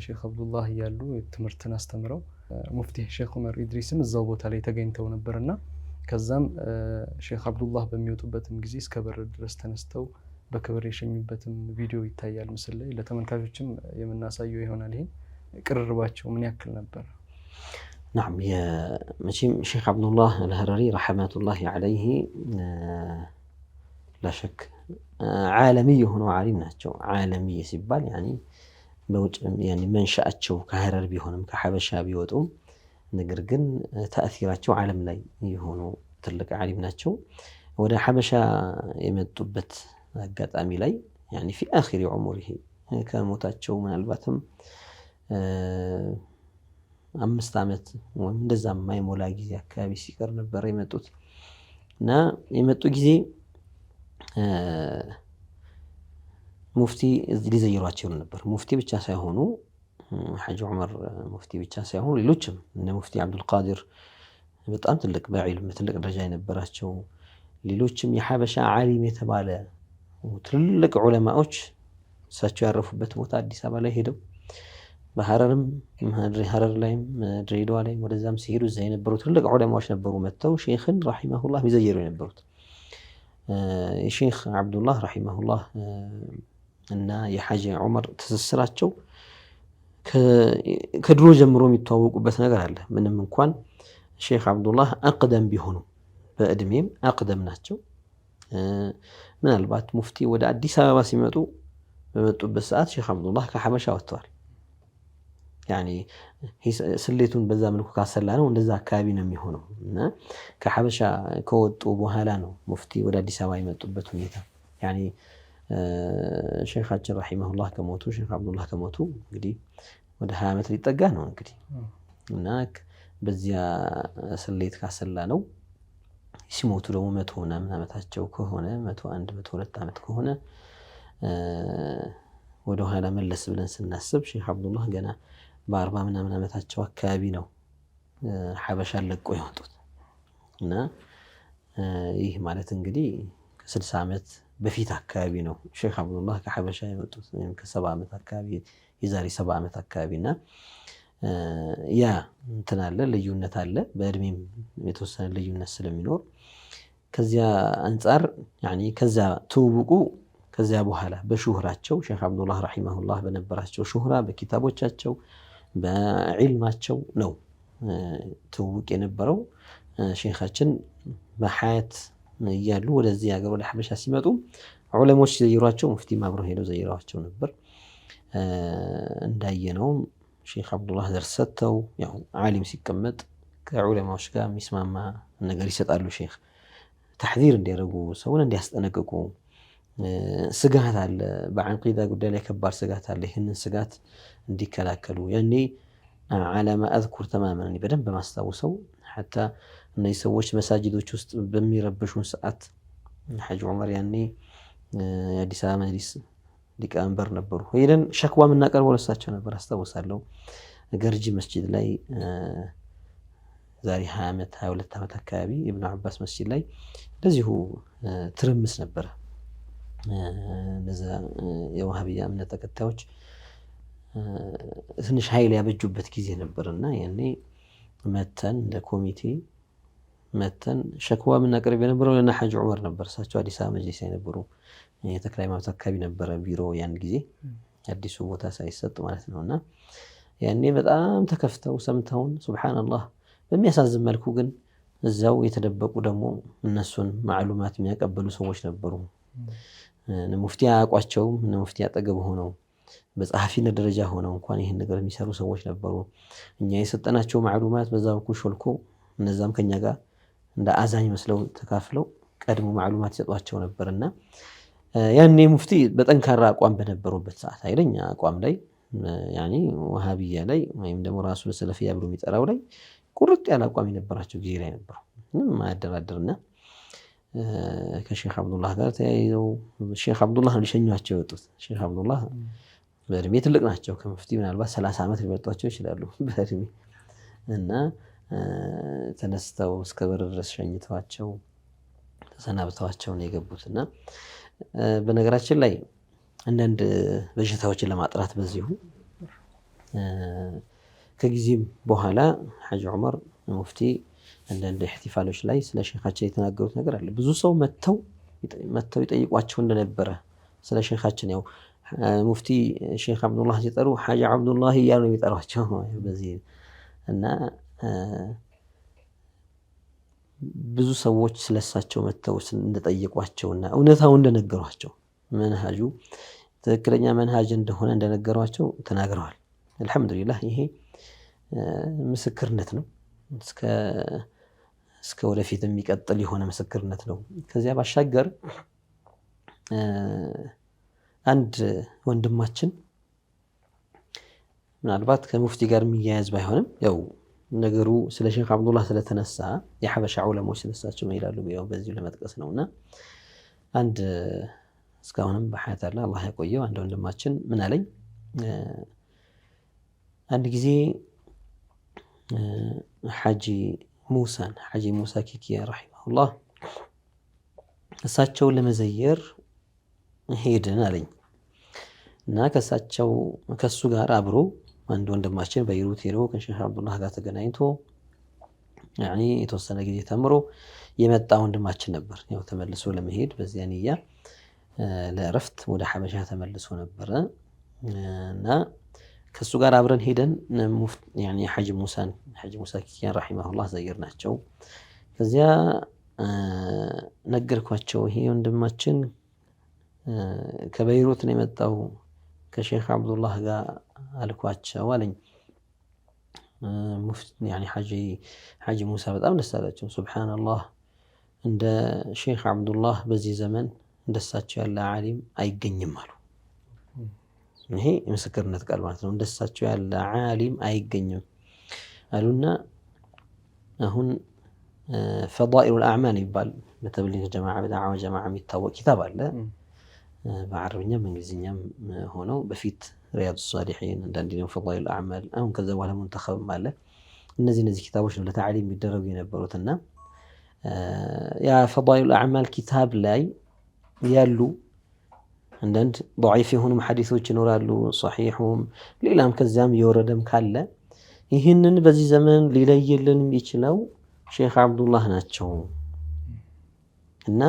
ሼክ አብዱላህ ያሉ ትምህርትን አስተምረው ሙፍቲ ሼክ ዑመር ኢድሪስም እዛው ቦታ ላይ ተገኝተው ነበርና ከዛም ሼክ አብዱላህ በሚወጡበትም ጊዜ እስከ በር ድረስ ተነስተው በክብር የሸኙበትም ቪዲዮ ይታያል ምስል ላይ። ለተመልካቾችም የምናሳየው ይሆናል። ይሄን ቅርርባቸው ምን ያክል ነበር? نعم يا مشيم شيخ عبد الله الهرري رحمة الله عليه لا شك عالمي هنا عالم ناتشو عالمي سيبال يعني منشأتشو كهرر بيهونم كحبشا بيوتهم نقرقن تأثيراتشو عالم لا يهونو تلك عالم ناتشو ودا حبشا يمتبت قد أميلي يعني في آخر عمره كموتاتشو من الباتم 5 ዓመት ወይም እንደዛም ማይሞላ ጊዜ አካባቢ ሲቀር ነበር የመጡት እና የመጡ ጊዜ ሙፍቲ ሊዘይሯቸው ነበር። ሙፍቲ ብቻ ሳይሆኑ ሐጂ ዑመር ሙፍቲ ብቻ ሳይሆኑ ሌሎችም እነ ሙፍቲ አብዱል ቃድር በጣም ትልቅ በዕልም ትልቅ ደረጃ የነበራቸው ሌሎችም የሐበሻ ዓሊም የተባለ ትልቅ ዑለማዎች እሳቸው ያረፉበት ቦታ አዲስ አበባ ላይ ሄደው በሐረርም ሐረር ላይም ድሬዳዋ ላይም ወደዛም ሲሄዱ እዛ የነበሩ ትልቅ ዑለማዎች ነበሩ መጥተው ሼኽን ረሂመሁላህ ይዘይሩ የነበሩት። የሼኽ አብዱላህ ረሂመሁላህ እና የሐጂ ዑመር ትስስራቸው ከድሮ ጀምሮ የሚተዋወቁበት ነገር አለ። ምንም እንኳን ሼኽ አብዱላህ አቅደም ቢሆኑ በእድሜም አቅደም ናቸው። ምናልባት ሙፍቲ ወደ አዲስ አበባ ሲመጡ በመጡበት ሰዓት ሼኽ አብዱላህ ከሐበሻ ወጥተዋል። ያኔ ስሌቱን በዛ መልኩ ካሰላ ነው እንደዛ አካባቢ ነው የሚሆነው። እና ከሐበሻ ከወጡ በኋላ ነው ሙፍቲ ወደ አዲስ አበባ የመጡበት ሁኔታ። ያኔ ሼኻችን ረሂመሁላህ ከሞቱ ሼኽ አብዱላህ ከሞቱ እንግዲህ ወደ 20 ዓመት ሊጠጋ ነው እንግዲህ። እና በዚያ ስሌት ካሰላ ነው ሲሞቱ ደግሞ 100 ምናምን ዓመታቸው ከሆነ 101 102 ዓመት ከሆነ ወደ ኋላ መለስ ብለን ስናስብ ሼኽ አብዱላህ ገና በ40 ምናምን ዓመታቸው አካባቢ ነው ሐበሻን ለቆ የወጡት። እና ይህ ማለት እንግዲህ ከ60 ዓመት በፊት አካባቢ ነው ሼኽ አብዱላህ ከሐበሻ የመጡት ወይም ከ70 ዓመት አካባቢ የዛሬ 70 ዓመት አካባቢ። እና ያ እንትን አለ ልዩነት አለ በእድሜም የተወሰነ ልዩነት ስለሚኖር ከዚያ አንፃር ያኒ ከዛ ትውውቁ ከዚያ በኋላ በሹህራቸው ሼኽ አብዱላህ ረሂመሁላህ በነበራቸው ሹህራ በኪታቦቻቸው በዒልማቸው ነው ትውውቅ የነበረው። ሼኻችን በሐያት እያሉ ወደዚህ ሀገር ወደ ሐበሻ ሲመጡ ዑለሞች ዘይሯቸው ሙፍቲም አብረው ሄደው ዘይሯቸው ነበር። እንዳየነውም ሼኽ አብዱላህ ደርስ ሰጥተው ያው ዓሊም ሲቀመጥ ከዑለማዎች ጋር የሚስማማ ነገር ይሰጣሉ። ሼኽ ተሕዚር እንዲያደርጉ ሰውን እንዲያስጠነቅቁ ስጋት አለ በዐቂዳ ጉዳይ ላይ ከባድ ስጋት አለ። ይህንን ስጋት እንዲከላከሉ ያኔ ዓላማ አዝኩር ተማመን በደንብ ማስታውሰው ሐታ እነዚህ ሰዎች መሳጅዶች ውስጥ በሚረብሹን ሰዓት ሐጅ ዑመር ያኔ የአዲስ አበባ መጅሊስ ሊቀመንበር ነበሩ። ሄደን ሸክዋ የምናቀርበው ለሳቸው ነበር አስታውሳለሁ። ገርጂ መስጂድ ላይ ዛሬ 20 ዓመት 22 ዓመት አካባቢ ኢብኑ አባስ መስጂድ ላይ እንደዚሁ ትርምስ ነበረ። እነዛ የዋሃብያ እምነት ተከታዮች ትንሽ ኃይል ያበጁበት ጊዜ ነበርና ያኔ መተን እንደ ኮሚቴ መተን ሸክዋ የምናቀርብ የነበረው ለና ሐጅ ዑመር ነበር። እሳቸው አዲስ አበባ መጅሊስ የነበሩ የተክለ ሃይማኖት አካባቢ ነበረ ቢሮ ያን ጊዜ አዲሱ ቦታ ሳይሰጥ ማለት ነውና ያኔ በጣም ተከፍተው ሰምተውን ሱብሃንአላህ። በሚያሳዝን መልኩ ግን እዛው የተደበቁ ደግሞ እነሱን ማዕሉማት የሚያቀበሉ ሰዎች ነበሩ። ሙፍቲ አያውቋቸውም። ሙፍቲ አጠገብ ሆነው በጸሐፊነት ደረጃ ሆነው እንኳን ይህን ነገር የሚሰሩ ሰዎች ነበሩ። እኛ የሰጠናቸው ማዕሉማት በዛ በኩል ሾልኮ እነዛም ከኛ ጋር እንደ አዛኝ መስለው ተካፍለው ቀድሞ ማዕሉማት ይሰጧቸው ነበርና ያኔ ሙፍቲ በጠንካራ አቋም በነበሩበት ሰዓት ኃይለኛ አቋም ላይ ያኔ ወሃቢያ ላይ ወይም ደግሞ ራሱ ሰለፊያ ብሎ የሚጠራው ላይ ቁርጥ ያለ አቋም የነበራቸው ጊዜ ላይ ነበሩ። ምንም ማያደራድርና ከሼኽ አብዱላህ ጋር ተያይዘው ሼኽ አብዱላህ ሊሸኟቸው የወጡት ሼኽ አብዱላህ በእድሜ ትልቅ ናቸው። ከሙፍቲ ምናልባት 30 ዓመት ሊበልጧቸው ይችላሉ በእድሜ እና ተነስተው እስከ በር ድረስ ሸኝተዋቸው ተሰናብተዋቸው ነው የገቡትና በነገራችን ላይ አንዳንድ በሽታዎችን ለማጥራት በዚሁ ከጊዜም በኋላ ሐጅ ዑመር ሙፍቲ አንዳንድ ኢህቲፋሎች ላይ ስለ ሼኻችን የተናገሩት ነገር አለ። ብዙ ሰው መተው ይጠይቋቸው እንደነበረ ስለ ሼኻችን ያው ሙፍቲ ሼኽ አብዱላህ ሲጠሩ ሐጅ አብዱላህ እያሉ የሚጠሯቸው በዚህ እና ብዙ ሰዎች ስለሳቸው መተው እንደጠየቋቸውና እውነታው እንደነገሯቸው መንሃጁ ትክክለኛ መንሃጅ እንደሆነ እንደነገሯቸው ተናግረዋል። አልሐምዱሊላህ ይሄ ምስክርነት ነው። እስከ ወደፊት የሚቀጥል የሆነ ምስክርነት ነው። ከዚያ ባሻገር አንድ ወንድማችን ምናልባት ከሙፍቲ ጋር የሚያያዝ ባይሆንም ያው ነገሩ ስለ ሼኽ አብዱላህ ስለተነሳ የሐበሻ ዑለሞች ስለሳቸው ምን ይላሉ ያው በዚሁ ለመጥቀስ ነውና አንድ እስካሁንም በሐያት አለ አላህ ያቆየው አንድ ወንድማችን ምን አለኝ አንድ ጊዜ ሐጂ ሙሳ ኪኪያ ረሂመሁላህ እሳቸውን ለመዘየር ሄድን አለኝ እና ከሱ ጋር አብሮ አንድ ወንድማችን በይሩት ሄዶ ከሼኽ አብዱላህ ጋር ተገናኝቶ ያኒ የተወሰነ ጊዜ ተምሮ የመጣ ወንድማችን ነበር። ያው ተመልሶ ለመሄድ በዚያ ንያ ለእረፍት ወደ ሐበሻ ተመልሶ ነበረ እና ከሱ ጋር አብረን ሄደን ያኒ ሐጂ ሙሳ ኪኪያን ረሂመሁላህ ዘይርናቸው። ከዚያ ነገርኳቸው ይሄ ወንድማችን ከበይሩት ነው የመጣው ከሼኽ አብዱላህ ጋር አልኳቸው አለኝ። ሐጂ ሙሳ በጣም ደስ አላቸው። ሱብሓነላህ እንደ ሼክ አብዱላህ በዚህ ዘመን እንደሳቸው ያለ ዓሊም አይገኝም አሉ። ይሄ የምስክርነት ቃል ማለት ነው። እንደሳቸው ያለ ዓሊም አይገኝም አሉና አሁን ፈዳኢሉል አዕማል ይባል በተብሊግ ጀማዓ በዳዕዋ ጀማዓ የሚታወቅ ኪታብ አለ። በአረብኛም እንግሊዝኛም ሆነው በፊት ሪያዱ ሷሊሒን አንዳንዴ ደግሞ ፈዳኢሉል አዕማል አሁን ከዛ በኋላ ሙንተኸብም አለ። እነዚህ ኪታቦች ነው ለተዕሊም የሚደረጉ የነበሩትና ያ ፈዳኢሉል አዕማል ኪታብ ላይ ያሉ አንዳንድ ضعيف የሆኑ ሐዲሶች ይኖራሉ፣ ሶሒሑም ሌላም ከዚያም የወረደም ካለ ይህንን በዚህ ዘመን ሊለይልን የሚችለው ሼክ አብዱላህ ናቸው እና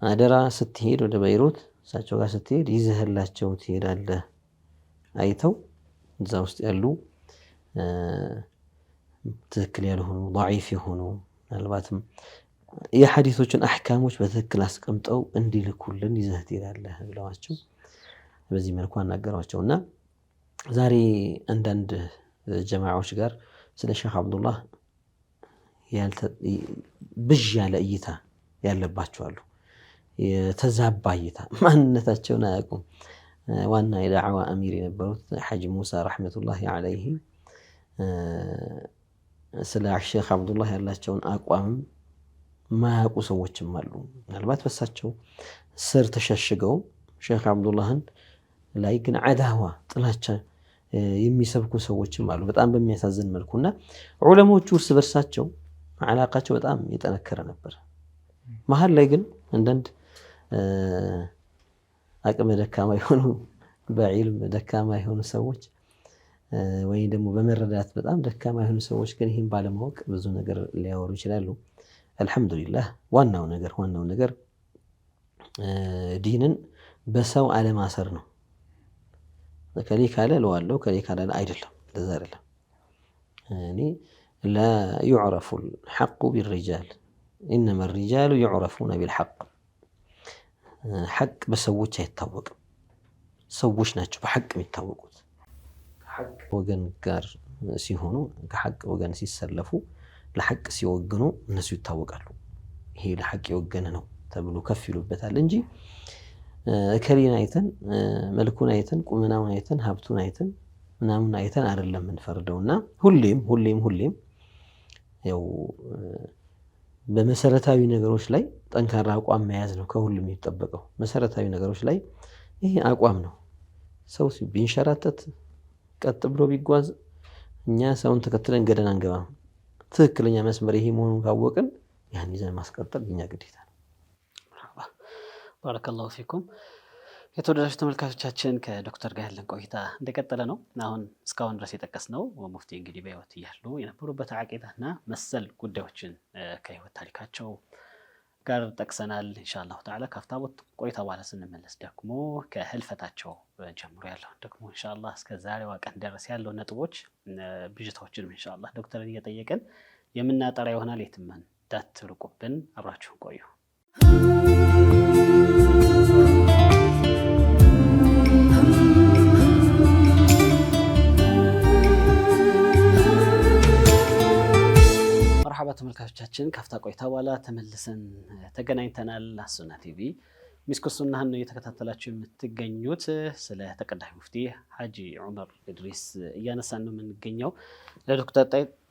አደራ ስትሄድ ወደ በይሩት እሳቸው ጋር ስትሄድ ይዘህላቸው ትሄዳለህ። አይተው እዛ ውስጥ ያሉ ትክክል ያልሆኑ ضعيف የሆኑ ምናልባትም የሐዲሶችን አሕካሞች በትክክል አስቀምጠው እንዲልኩልን ይዘህ ትሄዳለህ ብለዋቸው በዚህ መልኩ አናገሯቸው እና ዛሬ አንዳንድ ጀማዓዎች ጋር ስለ ሼክ አብዱላህ ብዥ ያለ እይታ ያለባቸው አሉ። የተዛባ እይታ ማንነታቸውን አያውቁም። ዋና የዳዕዋ አሚር የነበሩት ሐጂ ሙሳ ረሕመቱላሂ ዐለይሂ ስለ ሼክ አብዱላህ ያላቸውን አቋምም ማያውቁ ሰዎችም አሉ። ምናልባት በሳቸው ስር ተሸሽገው ሼክ አብዱላህን ላይ ግን አዳዋ ጥላቻ የሚሰብኩ ሰዎችም አሉ በጣም በሚያሳዝን መልኩና ዑለሞቹ እርስ በርሳቸው አላቃቸው በጣም የጠነከረ ነበር። መሀል ላይ ግን አንዳንድ አቅመ ደካማ የሆኑ በዒልም ደካማ የሆኑ ሰዎች ወይም ደግሞ በመረዳት በጣም ደካማ የሆኑ ሰዎች ግን ይህን ባለማወቅ ብዙ ነገር ሊያወሩ ይችላሉ። አልሐምዱሊላህ ዋናው ነገር ዲንን በሰው አለማሰር ነው። ከሌ ካለ ለዋለው ከሌ ካለ አይደለም፣ ለዛ አይደለም። እኔ ላ يعرف الحق بالرجال إنما الرجال يعرفون بالحق ሐቅ በሰዎች አይታወቅም። ሰዎች ናቸው በሐቅ የሚታወቁት። ከሐቅ ወገን ጋር ሲሆኑ ከሐቅ ወገን ሲሰለፉ ለሐቅ ሲወግኑ እነሱ ይታወቃሉ። ይሄ ለሐቅ የወገነ ነው ተብሎ ከፍ ይሉበታል እንጂ እከሌን አይተን መልኩን አይተን ቁመናውን አይተን ሀብቱን አይተን ምናምን አይተን አይደለም የምንፈርደውና ሁሌም ያው በመሰረታዊ ነገሮች ላይ ጠንካራ አቋም መያዝ ነው ከሁሉም የሚጠበቀው። መሰረታዊ ነገሮች ላይ ይሄ አቋም ነው። ሰው ቢንሸራተት ቀጥ ብሎ ቢጓዝ እኛ ሰውን ተከትለን ገደል አንገባም። ትክክለኛ መስመር ይሄ መሆኑን ካወቅን ያን ይዘን ማስቀጠል የኛ ግዴታ ነው። ባረከላሁ ፊኩም። የተወደዳችሁ ተመልካቾቻችን ከዶክተር ጋር ያለን ቆይታ እንደቀጠለ ነው። አሁን እስካሁን ድረስ የጠቀስነው ሙፍቲ እንግዲህ በህይወት እያሉ የነበሩበት አቂዳና መሰል ጉዳዮችን ከህይወት ታሪካቸው ጋር ጠቅሰናል። ኢንሻአላሁ ተዓላ ካፍታቦት ቆይታ በኋላ ስንመለስ ደግሞ ከህልፈታቸው ጀምሮ ያለውን ደግሞ ኢንሻአላህ እስከ ዛሬዋ ቀን ድረስ ያለው ነጥቦች ብዥታዎችንም ኢንሻአላህ ዶክተርን እየጠየቅን የምናጠራ ይሆናል። የትም እንዳትርቁብን አብራችሁን ቆዩ። መርሐባ ተመልካቾቻችን ካፍታ ቆይታ በኋላ ተመልሰን ተገናኝተናል። አሱና ቲቪ ሚስኩ ሱናህን ነው እየተከታተላችሁ የምትገኙት። ስለ ተቀዳሚ ሙፍቲ ሐጂ ዑመር ኢድሪስ እያነሳን ነው የምንገኘው። ለዶክተር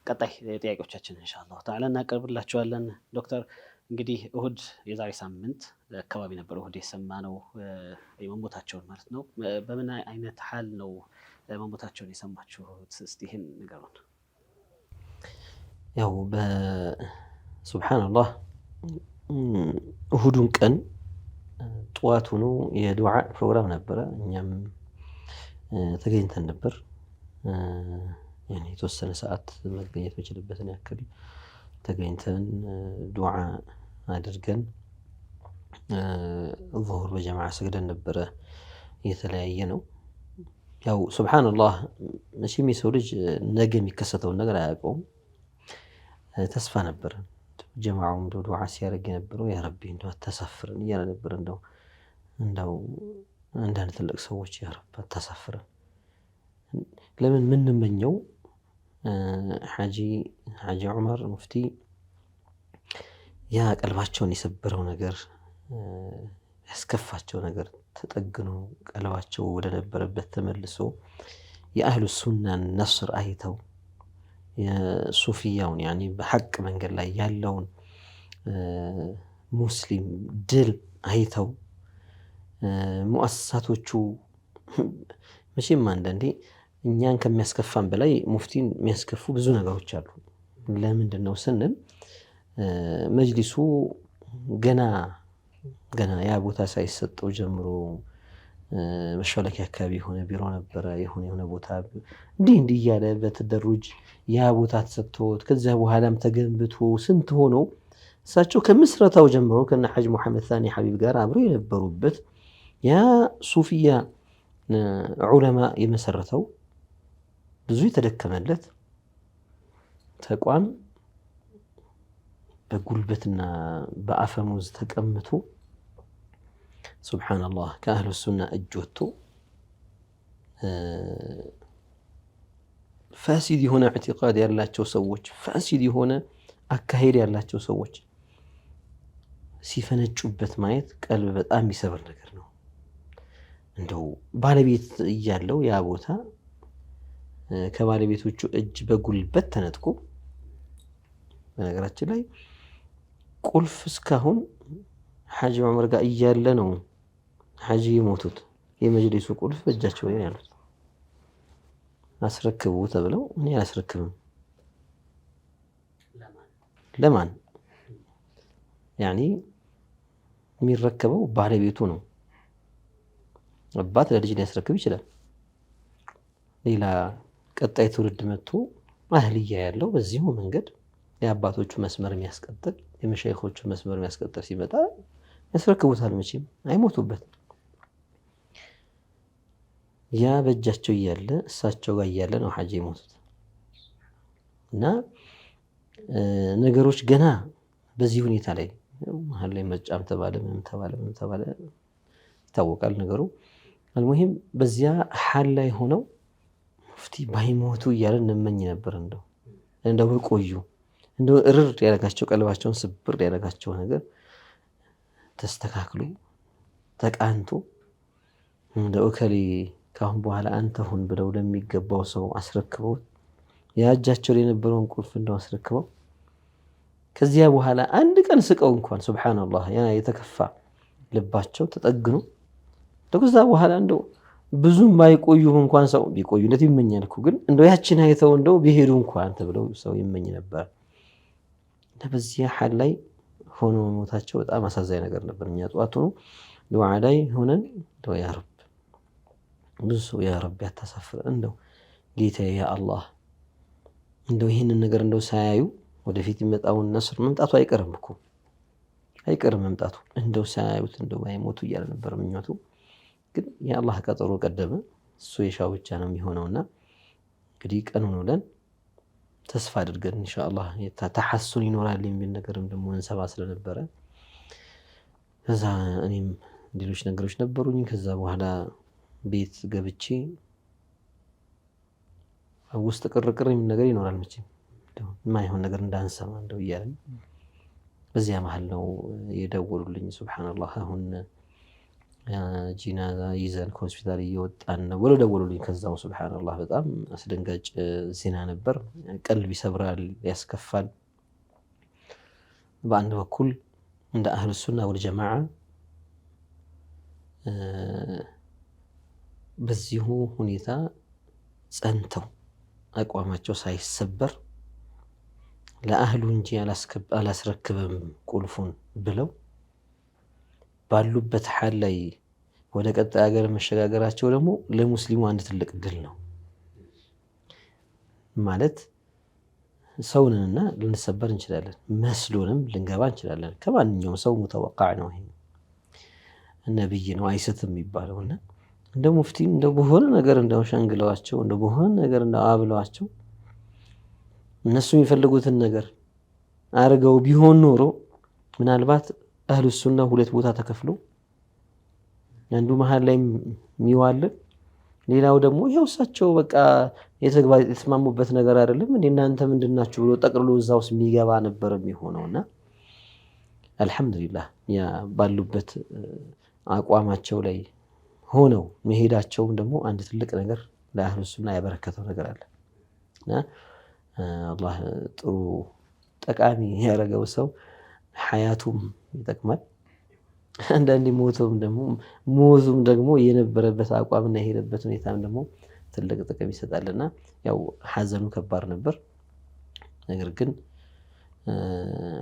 ቀጣይ ጥያቄዎቻችን ኢንሻአላህ ተዓላ እናቀርብላችኋለን። ዶክተር እንግዲህ እሁድ የዛሬ ሳምንት አካባቢ ነበር እሁድ የሰማነው የመሞታቸውን ማለት ነው። በምን አይነት ሐል ነው መሞታቸውን የሰማችሁት? እስቲ ይህን ንገሩን። ያው በሱብሓነላህ እሁዱን ቀን ጠዋት ሆኖ የዱዓ ፕሮግራም ነበረ። እኛም ተገኝተን ነበር። የተወሰነ ሰዓት መገኘት የምችልበትን ያክል ተገኝተን ዱዓ አድርገን ዙሁር በጀማዓ ሰግደን ነበረ። የተለያየ ነው። ያው ሱብሓነላህ መቼም የሰው ልጅ ነገ የሚከሰተውን ነገር አያውቀውም። ተስፋ ነበር። ጀማዓው እንደው ዱዓ ሲያደርግ የነበረው ያ ረቢ እንደው አታሳፍረን እያለ ነበር። እንደው አንዳንድ ትልቅ ሰዎች ያ ረቢ አታሳፍረን። ለምን ምንመኘው ሐጂ ዑመር ሙፍቲ ያ ቀልባቸውን የሰበረው ነገር ያስከፋቸው ነገር ተጠግኖ ቀልባቸው ወደ ነበረበት ተመልሶ የአህሉ ሱናን ነስር አይተው የሱፊያውን ያኒ በሐቅ መንገድ ላይ ያለውን ሙስሊም ድል አይተው ሙአሰሳቶቹ መቼም አንዳንዴ እኛን ከሚያስከፋን በላይ ሙፍቲን የሚያስከፉ ብዙ ነገሮች አሉ። ለምንድን ነው ስንል መጅሊሱ ገና ያ ቦታ ሳይሰጠው ጀምሮ መሻለኪያ አካባቢ የሆነ ቢሮ ነበረ፣ የሆነ ቦታ እንዲህ እያለ በተደሩጅ ያ ቦታ ተሰጥቶት ከዚያ በኋላም ተገንብቶ ስንት ሆኖ እሳቸው ከምስረታው ጀምሮ ከነ ሐጅ ሙሐመድ ሳኒ ሐቢብ ጋር አብረው የነበሩበት ያ ሱፊያ ዑለማ የመሰረተው ብዙ የተደከመለት ተቋም በጉልበትና በአፈሙዝ ተቀምቶ ሱብሓነላህ ከአህሉ ሱና እጅ ወጥቶ ፋሲድ የሆነ ኢዕቲቃድ ያላቸው ሰዎች፣ ፋሲድ የሆነ አካሄድ ያላቸው ሰዎች ሲፈነጩበት ማየት ቀልብ በጣም የሚሰብር ነገር ነው። እንደው ባለቤት እያለው ያ ቦታ ከባለቤቶቹ እጅ በጉልበት ተነጥቆ፣ በነገራችን ላይ ቁልፍ እስካሁን ሐጂ ዑመር ጋር እያለ ነው ሐጂ የሞቱት። የመጅሊሱ ቁልፍ በእጃቸው ላይ ያሉት አስረክቡ ተብለው እኔ አላስረክብም። ለማን ያኒ የሚረከበው ባለቤቱ ነው። አባት ለልጅ ሊያስረክብ ይችላል። ሌላ ቀጣይ ትውልድ መጥቶ አህልያ ያለው በዚሁ መንገድ የአባቶቹ መስመር የሚያስቀጥል የመሻይኾቹ መስመር የሚያስቀጥል ሲመጣ ያስረክቡታል። መቼም አይሞቱበት። ያ በእጃቸው እያለ እሳቸው ጋር እያለ ነው ሐጂ የሞቱት እና ነገሮች ገና በዚህ ሁኔታ ላይ መሀል ላይ መጫም ተባለ ምን ተባለ ይታወቃል ነገሩ። አልሙሂም በዚያ ሐል ላይ ሆነው ሙፍቲ ባይሞቱ እያለ እንመኝ ነበር። እንደው በቆዩ እንደው እርር ያደረጋቸው ቀልባቸውን ስብር ያደረጋቸው ነገር ተስተካክሎ ተቃንቶ እንደው እከሌ ካሁን በኋላ አንተ ሁን ብለው ለሚገባው ሰው አስረክበው ያጃቸው የነበረውን ቁልፍ እንደው አስረክበው ከዚያ በኋላ አንድ ቀን ስቀው እንኳን ሱብሃንአላህ ያ የተከፋ ልባቸው ተጠግኖ ከዛ በኋላ እንደው ብዙም ባይቆዩም እንኳን ሰው ቢቆዩለት ይመኛል እኮ ግን እንደው ያችን አይተው እንደው ቢሄዱ እንኳን ተብለው ሰው ይመኝ ነበር። በዚያ ሐል ላይ ሆኖ ሞታቸው በጣም አሳዛኝ ነገር ነበር። እኛ ጠዋት ሆኖ ዱዓ ላይ ሆነን እንደው ያ ረብ ብዙ ሰው ያ ረብ ያታሳፍር እንደው ጌታዬ ያ አላህ እንደው ይህንን ነገር እንደው ሳያዩ ወደፊት የሚመጣውን ነስር መምጣቱ አይቀርም እኮ አይቀርም መምጣቱ እንደው ሳያዩት እንደው ባይሞቱ እያለ ነበር ምኞቱ። ግን የአላህ ቀጠሮ ቀደመ። እሱ የሻው ብቻ ነው የሚሆነውና እንግዲህ ቀኑን ውለን ተስፋ አድርገን ኢንሻአላህ ተሐሱን ይኖራል የሚል ነገርም ደግሞ እንሰባ ስለነበረ ከዛ እኔም ሌሎች ነገሮች ነበሩኝ። ከዛ በኋላ ቤት ገብቼ ውስጥ ቅርቅር የሚል ነገር ይኖራል መቼም የማይሆን ነገር እንዳንሰማ እንደው እያለን በዚያ መሀል ነው የደወሉልኝ። ሱብሃንአላህ አሁን ጂናዛ ይዘን ከሆስፒታል እየወጣን ነው ብለው ደወሉልኝ። ከዛው ሱብሃንአላህ በጣም አስደንጋጭ ዜና ነበር። ቀልብ ይሰብራል፣ ያስከፋል። በአንድ በኩል እንደ አህሉ ሱና ወል ጀማዓ በዚሁ ሁኔታ ጸንተው አቋማቸው ሳይሰበር ለአህሉ እንጂ አላስረክብም ቁልፉን ብለው ባሉበት ሐል ላይ ወደ ቀጣይ ሀገር መሸጋገራቸው ደግሞ ለሙስሊሙ አንድ ትልቅ ድል ነው። ማለት ሰውንና ልንሰበር እንችላለን፣ መስሎንም ልንገባ እንችላለን። ከማንኛውም ሰው ሙተወቃዕ ነው። ይሄ ነብይ ነው አይስትም የሚባለውና እንደ ሙፍቲ እንደ በሆነ ነገር እንደው ሸንግለዋቸው እንደ በሆነ ነገር እንደው አብለዋቸው እነሱ የሚፈልጉትን ነገር አርገው ቢሆን ኖሮ ምናልባት አህሉ ሱና ሁለት ቦታ ተከፍሎ አንዱ መሃል ላይ የሚዋልን ሌላው ደግሞ ይኸው እሳቸው በቃ የተስማሙበት ነገር አይደለም እንዴ እናንተ ምንድናችሁ ብሎ ጠቅልሎ እዛ ውስጥ የሚገባ ነበር የሚሆነውና አልሐምዱሊላህ ያ ባሉበት አቋማቸው ላይ ሆነው መሄዳቸውም ደግሞ አንድ ትልቅ ነገር ለአህሉ ሱና ያበረከተው ነገር አለ እና አላህ ጥሩ ጠቃሚ ያደረገው ሰው ሐያቱም ይጠቅማል አንዳንዴ ሞቱም ደግሞ የነበረበት አቋምና የሄደበት ሁኔታም ደግሞ ትልቅ ጥቅም ይሰጣልና ያው ሐዘኑ ከባድ ነበር ነገር ግን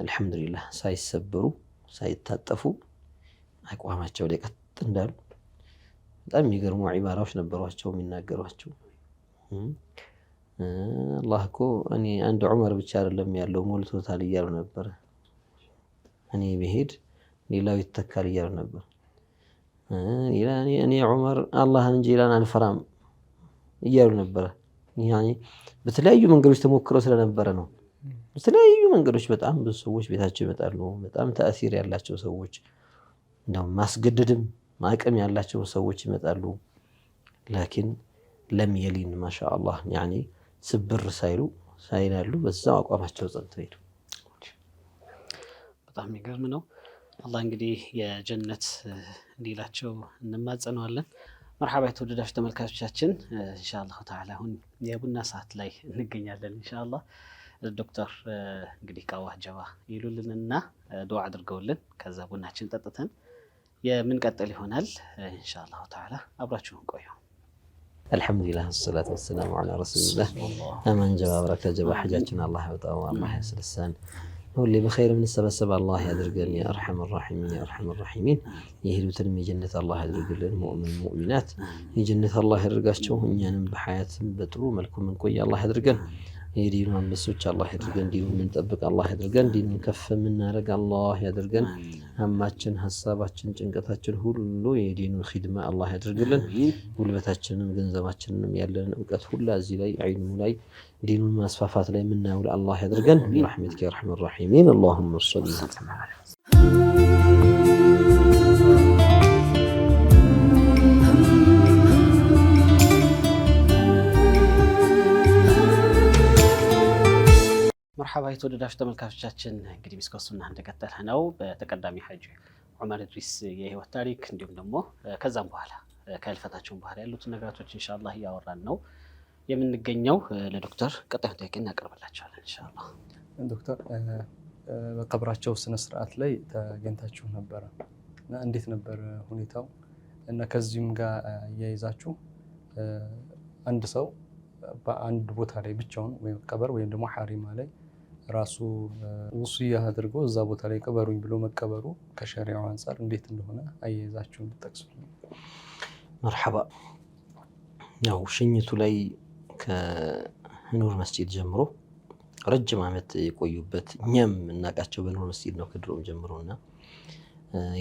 አልሐምዱሊላህ ሳይሰበሩ ሳይታጠፉ አቋማቸው ላይ ቀጥ እንዳሉ በጣም የሚገርሙ ዒባራዎች ነበሯቸው የሚናገሯቸው አላህ እኮ እኔ አንድ ዑመር ብቻ አይደለም ያለው ሞልቶታል እያሉ ነበር እኔ ብሄድ ሌላው ይተካል እያሉ ነበር እኔ ዑመር አላህን እንጂ ሌላን አልፈራም እያሉ ነበር ያኒ በተለያዩ መንገዶች ተሞክረው ስለነበረ ነው በተለያዩ መንገዶች በጣም ብዙ ሰዎች ቤታቸው ይመጣሉ በጣም ተአሲር ያላቸው ሰዎች እንደው ማስገደድም ማቀም ያላቸው ሰዎች ይመጣሉ ላኪን ለም የሊን ማሻአላህ ያኒ ስብር ሳይላሉ በዛው አቋማቸው ጸንተው ሄዱ በጣም የሚገርም ነው አላህ እንግዲህ የጀነት እንዲላቸው እንማጸነዋለን መርሐባ የተወደዳችሁ ተመልካቾቻችን ኢንሻአላህ ተዓላ አሁን የቡና ሰዓት ላይ እንገኛለን ኢንሻአላህ ዶክተር እንግዲህ ቃዋህ ጀባ ይሉልንና ዱዓ አድርገውልን ከዛ ቡናችን ጠጥተን የምንቀጥል ይሆናል ኢንሻአላህ ተዓላ አብራችሁን ቆዩ አልሐምዱሊላህ ወሰላቱ ወሰላሙ ዐላ ረሱሊላህ አማን ጀባ በረከ ጀባ ሐጃችን አላህ ያውጣው አላህ ያስልሰን ሁሌ በኸይር የምንሰበሰብ አላህ ያድርገን ያ አርሐመር ራሒሚን ያ አርሐመር ራሒሚን የሄዱትንም የጀነት አላህ ያድርግልን ሙእሚናት የጀነት አላህ ያድርጋቸው እኛንም በሐያትም በጥሩ መልኩ ምንቆይ አላህ ያድርገን የዲኑ አንበሶች አላህ ያድርገን ዲኑን ምንጠብቅ አላህ ያድርገን ዲኑን ከፍ ምናደርግ አላህ ያድርገን ሀማችን ሀሳባችን ጭንቀታችን ሁሉ የዲኑን ኺድማ አላህ ያድርግልን ጉልበታችንንም ገንዘባችንንም ያለንን እውቀት ሁላ እዚህ ላይ ዒልሙ ላይ ዲኑን ማስፋፋት ላይ ምናውል አላህ ያድርገን برحمتك يا ارحم الراحمين اللهم صل وسلم على መርሐባ የተወደዳችሁ ተመልካቾቻችን እንግዲህ ሚስኮሱና እንደቀጠለ ነው በተቀዳሚ ሐጂ ዑመር ኢድሪስ የህይወት ታሪክ እንዲሁም ደግሞ ከዛም በኋላ ከህልፈታቸው በኋላ ያሉት ነገራቶች ኢንሻአላህ ያወራን ነው የምንገኘው ለዶክተር ቀጣዩ ጥያቄ እናቀርብላችኋለን ኢንሻአላህ ዶክተር በቀብራቸው ስነ ስርዓት ላይ ተገኝታችሁ ነበር እና እንዴት ነበር ሁኔታው እና ከዚህም ጋር ያይዛችሁ አንድ ሰው በአንድ ቦታ ላይ ብቻውን ወይ ቀብር ወይም ደግሞ ሐሪማ ላይ ራሱ ውስያ አድርጎ እዛ ቦታ ላይ ቀበሩኝ ብሎ መቀበሩ ከሸሪዓው አንፃር እንዴት እንደሆነ አያይዛችሁ እንድትጠቅሱልኝ መርሐባ ያው ሽኝቱ ላይ ከኑር መስጂድ ጀምሮ ረጅም ዓመት የቆዩበት እኛም እናውቃቸው በኑር መስጂድ ነው ከድሮም ጀምሮና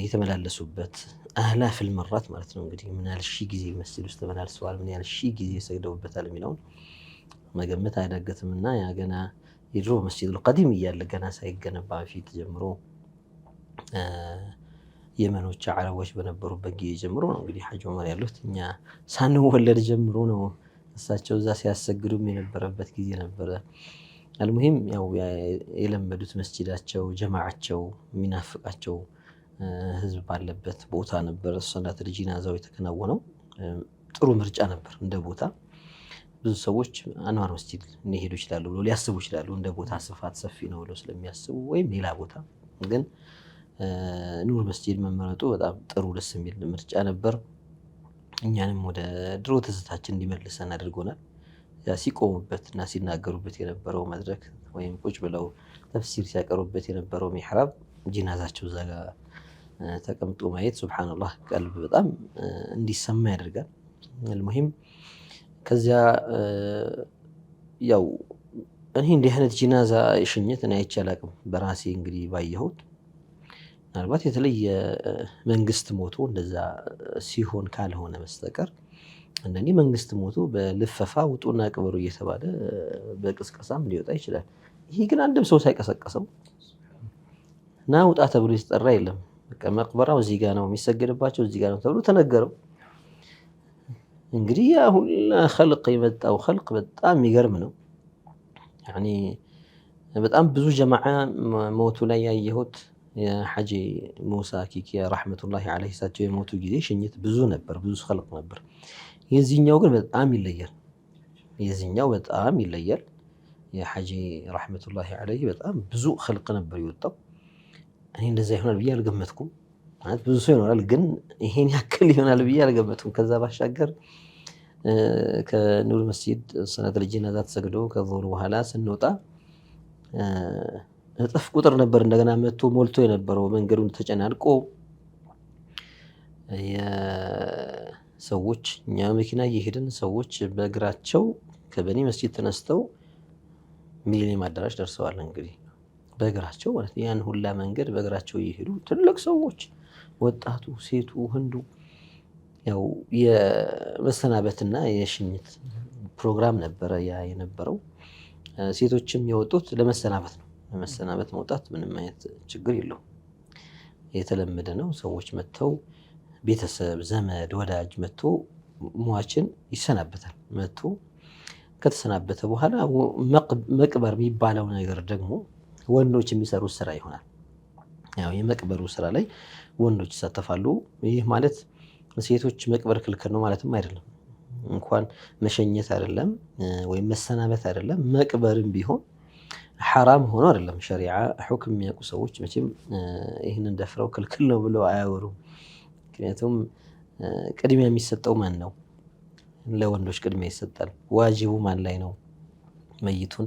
የተመላለሱበት አላፍ المرات ማለት ነው እንግዲህ ምን ያህል ሺህ ጊዜ መስጂድ ውስጥ ተመላልሰዋል ምን ያህል ሺህ ጊዜ ሰግደውበታል የሚለውን መገመት አይዳገትምና ያ ገና የድሮ መስጂዱል ቀዲም እያለ ገና ሳይገነባ በፊት ጀምሮ የመኖች አረቦች በነበሩበት ጊዜ ጀምሮ ነው እንግዲህ ሐጂ ዑመር ያሉት እኛ ሳንወለድ ጀምሮ ነው እሳቸው እዛ ሲያሰግዱም የነበረበት ጊዜ ነበረ አልሙሂም ያው የለመዱት መስጂዳቸው ጀማዓቸው ሚናፍቃቸው ህዝብ ባለበት ቦታ ነበር ሶላት ጂናዛው የተከናወነው ጥሩ ምርጫ ነበር እንደ ቦታ ብዙ ሰዎች አንዋር መስጂድ ሊሄዱ ይችላሉ ብለው ሊያስቡ ይችላሉ እንደ ቦታ ስፋት ሰፊ ነው ብለው ስለሚያስቡ ወይም ሌላ ቦታ ግን ኑር መስጂድ መመረጡ በጣም ጥሩ ደስ የሚል ምርጫ ነበር እኛንም ወደ ድሮ ትዝታችን እንዲመልሰን አድርጎናል ያ ሲቆሙበትና ሲናገሩበት የነበረው መድረክ ወይም ቁጭ ብለው ተፍሲር ሲያቀርቡበት የነበረው ሚሕራብ ጂናዛቸው እዛ ጋር ተቀምጦ ማየት ሱብሃንአላህ ቀልብ በጣም እንዲሰማ ያደርጋል المهم ከዚያ ያው እኔ እንዲህ አይነት ጂናዛ ሽኝት እኔ አይቼ አላቅም በራሴ እንግዲህ ባየሁት ምናልባት የተለየ መንግስት ሞቶ እንደዛ ሲሆን ካልሆነ በስተቀር እንደኔ መንግስት ሞቶ በልፈፋ ውጡና ቅበሩ እየተባለ በቅስቀሳም ሊወጣ ይችላል ይሄ ግን አንድም ሰው ሳይቀሰቀሰው ና ውጣ ተብሎ ይተጠራ የለም በቃ መቅበራው እዚህ ጋር ነው የሚሰገድባቸው እዚህ ጋር ነው ተብሎ ተነገረው እንግዲህ ያ ሁላ ኸልቅ የመጣው ኸልቅ በጣም የሚገርም ነው። ያኒ በጣም ብዙ ጀማዓ ሞቱ ላይ ያየሁት የሐጂ ሙሳ ኪኪያ ረሕመቱላሂ ዐለይሂ እሳቸው የሞቱ ጊዜ ሽኝት ብዙ ነበር፣ ብዙ ኸልቅ ነበር። የዚህኛው ግን በጣም ይለያል። የዚህኛው በጣም ይለያል። የሐጂ ረሕመቱላሂ ዐለይሂ በጣም ብዙ ኸልቅ ነበር የወጣው። እኔ እንደዛ ይሆናል ብዬ አልገመትኩም። ማለት ብዙ ሰው ይኖራል፣ ግን ይሄን ያክል ይሆናል ብዬ አልገመትኩም። ከዛ ባሻገር ከኑር መስጂድ ሰላተል ጀናዛ ተሰግዶ ከዙሁር በኋላ ስንወጣ እጥፍ ቁጥር ነበር እንደገና መጥቶ ሞልቶ የነበረው። መንገዱን ተጨናንቆ የሰዎች እኛ መኪና እየሄድን ሰዎች በእግራቸው ከበኒ መስጂድ ተነስተው ሚሊኒየም አዳራሽ ደርሰዋል። እንግዲህ በእግራቸው ማለት ያን ሁላ መንገድ በእግራቸው እየሄዱ ትልቅ ሰዎች፣ ወጣቱ፣ ሴቱ፣ ህንዱ ያው የመሰናበትና የሽኝት ፕሮግራም ነበረ ያ የነበረው። ሴቶችም የወጡት ለመሰናበት ነው። ለመሰናበት መውጣት ምንም አይነት ችግር የለውም፣ የተለመደ ነው። ሰዎች መጥተው ቤተሰብ፣ ዘመድ፣ ወዳጅ መጥቶ ሟችን ይሰናበታል። መጥቶ ከተሰናበተ በኋላ መቅበር የሚባለው ነገር ደግሞ ወንዶች የሚሰሩት ስራ ይሆናል። ያው የመቅበሩ ስራ ላይ ወንዶች ይሳተፋሉ። ይህ ማለት ሴቶች መቅበር ክልክል ነው ማለትም አይደለም። እንኳን መሸኘት አይደለም ወይም መሰናበት አይደለም፣ መቅበርም ቢሆን ሐራም ሆኖ አይደለም። ሸሪዓ ሁክም የሚያውቁ ሰዎች መቼም ይህንን ደፍረው ክልክል ነው ብለው አያወሩም። ምክንያቱም ቅድሚያ የሚሰጠው ማን ነው? ለወንዶች ቅድሚያ ይሰጣል። ዋጅቡ ማን ላይ ነው? መይቱን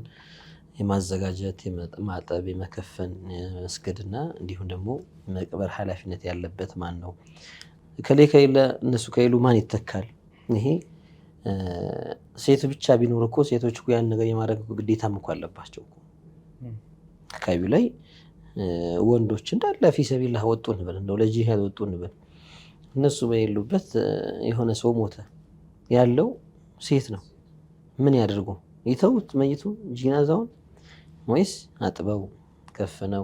የማዘጋጀት፣ የማጠብ፣ የመከፈን፣ መስገድና እንዲሁም ደግሞ መቅበር ኃላፊነት ያለበት ማን ነው? ከሌ ከሌለ እነሱ ከሌሉ ማን ይተካል? ይሄ ሴት ብቻ ቢኖር እኮ ሴቶች እኮ ያን ነገር የማድረግ ግዴታም እኮ አለባቸው። አካባቢው ላይ ወንዶች እንዳለ ፊሰቢላህ ወጡ እንበል፣ እንደው ለጂሃድ ወጡ እንበል። እነሱ በሌሉበት የሆነ ሰው ሞተ፣ ያለው ሴት ነው። ምን ያደርጉ? ይተውት መይቱ ጂናዛውን ወይስ አጥበው ከፍነው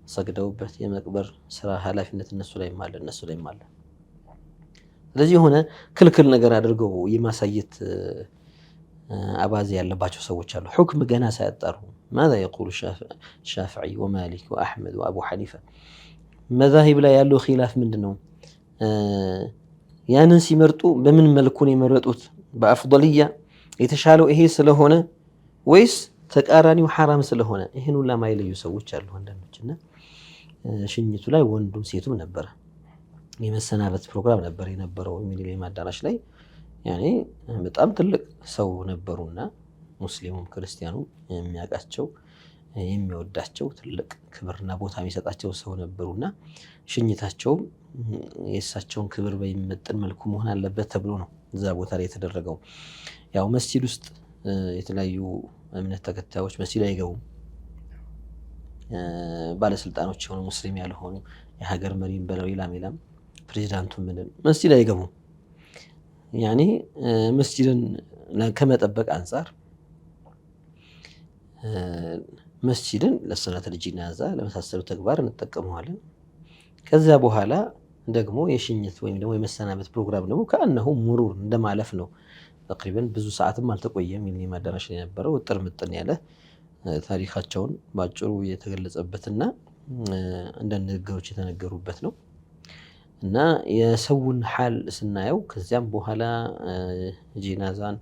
ሰግደውበት የመቅበር ስራ ኃላፊነት እነሱ ላይም አለ፣ እነሱ ላይም አለ። ስለዚህ የሆነ ክልክል ነገር አድርገው የማሳየት አባዜ ያለባቸው ሰዎች አሉ። ሁክም ገና ሳያጣሩ ማዛ የቁሉ ሻፍዒ ወማሊክ ወአሕመድ ወአቡ ሐኒፋ መዛሂብ ላይ ያለው ኺላፍ ምንድን ነው? ያንን ሲመርጡ በምን መልኩን የመረጡት? በአፍضልያ የተሻለው ይሄ ስለሆነ ወይስ ተቃራኒው ሐራም ስለሆነ? ይህን ሁላ ማይለዩ ሰዎች አሉ አንዳንዶች። እና ሽኝቱ ላይ ወንዱም ሴቱም ነበረ። የመሰናበት ፕሮግራም ነበር የነበረው ሚሊኒየም አዳራሽ ላይ። ያኔ በጣም ትልቅ ሰው ነበሩና ሙስሊሙም ክርስቲያኑም የሚያውቃቸው የሚወዳቸው ትልቅ ክብርና ቦታ የሚሰጣቸው ሰው ነበሩና ሽኝታቸውም የእሳቸውን ክብር በሚመጥን መልኩ መሆን አለበት ተብሎ ነው እዛ ቦታ ላይ የተደረገው። ያው መስጂድ ውስጥ የተለያዩ እምነት ተከታዮች መስጂድ አይገቡም። ባለስልጣኖች የሆኑ ሙስሊም ያልሆኑ የሀገር መሪም በለው ሌላም ፕሬዚዳንቱ ምንም መስጂድ አይገቡም። ያኔ መስጂድን ከመጠበቅ አንጻር መስጂድን ለሰላተል ጀናዛ ለመሳሰሉ ተግባር እንጠቀመዋለን። ከዛ በኋላ ደግሞ የሽኝት ወይም ደግሞ የመሰናበት ፕሮግራም ደግሞ ከአነሁ ሙሩር እንደማለፍ ነው። ተቅሪበን ብዙ ሰዓትም አልተቆየም። ሚሊኒየም አዳራሽ ላይ የነበረው እጥር ምጥን ያለ ታሪካቸውን ባጭሩ የተገለጸበትና እንደ ንግግሮች የተነገሩበት ነው። እና የሰውን ሐል ስናየው ከዚያም በኋላ ጀናዛን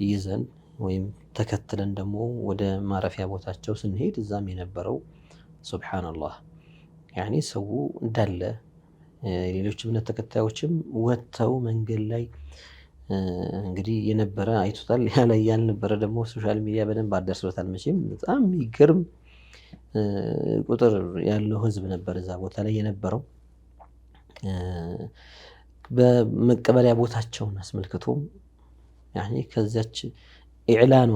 ይዘን ወይም ተከትለን ደግሞ ወደ ማረፊያ ቦታቸው ስንሄድ እዛም የነበረው ሱብሓነላህ ያኔ ሰው እንዳለ ሌሎች እምነት ተከታዮችም ወጥተው መንገድ ላይ እንግዲህ የነበረ አይቶታል። ያላይ ያልነበረ ደግሞ ሶሻል ሚዲያ በደንብ አዳርሶታል። መቼም በጣም የሚገርም ቁጥር ያለው ህዝብ ነበር እዛ ቦታ ላይ የነበረው። በመቀበሪያ ቦታቸውን አስመልክቶም ያኔ ከዚያች ኢዕላኗ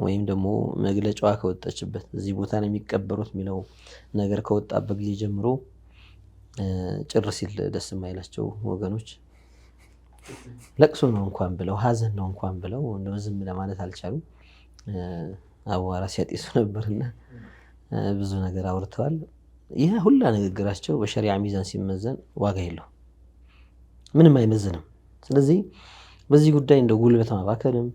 ወይም ደግሞ መግለጫዋ ከወጣችበት እዚህ ቦታ ነው የሚቀበሩት የሚለው ነገር ከወጣበት ጊዜ ጀምሮ ጭር ሲል ደስ የማይላቸው ወገኖች ለቅሶ ነው እንኳን ብለው ሀዘን ነው እንኳን ብለው እንደው ዝም ለማለት አልቻሉም። አዋራ ሲያጤሱ ነበርና ብዙ ነገር አውርተዋል። ይህ ሁላ ንግግራቸው በሸሪዓ ሚዛን ሲመዘን ዋጋ የለው፣ ምንም አይመዝንም። ስለዚህ በዚህ ጉዳይ እንደ ጉልበት ማባከንም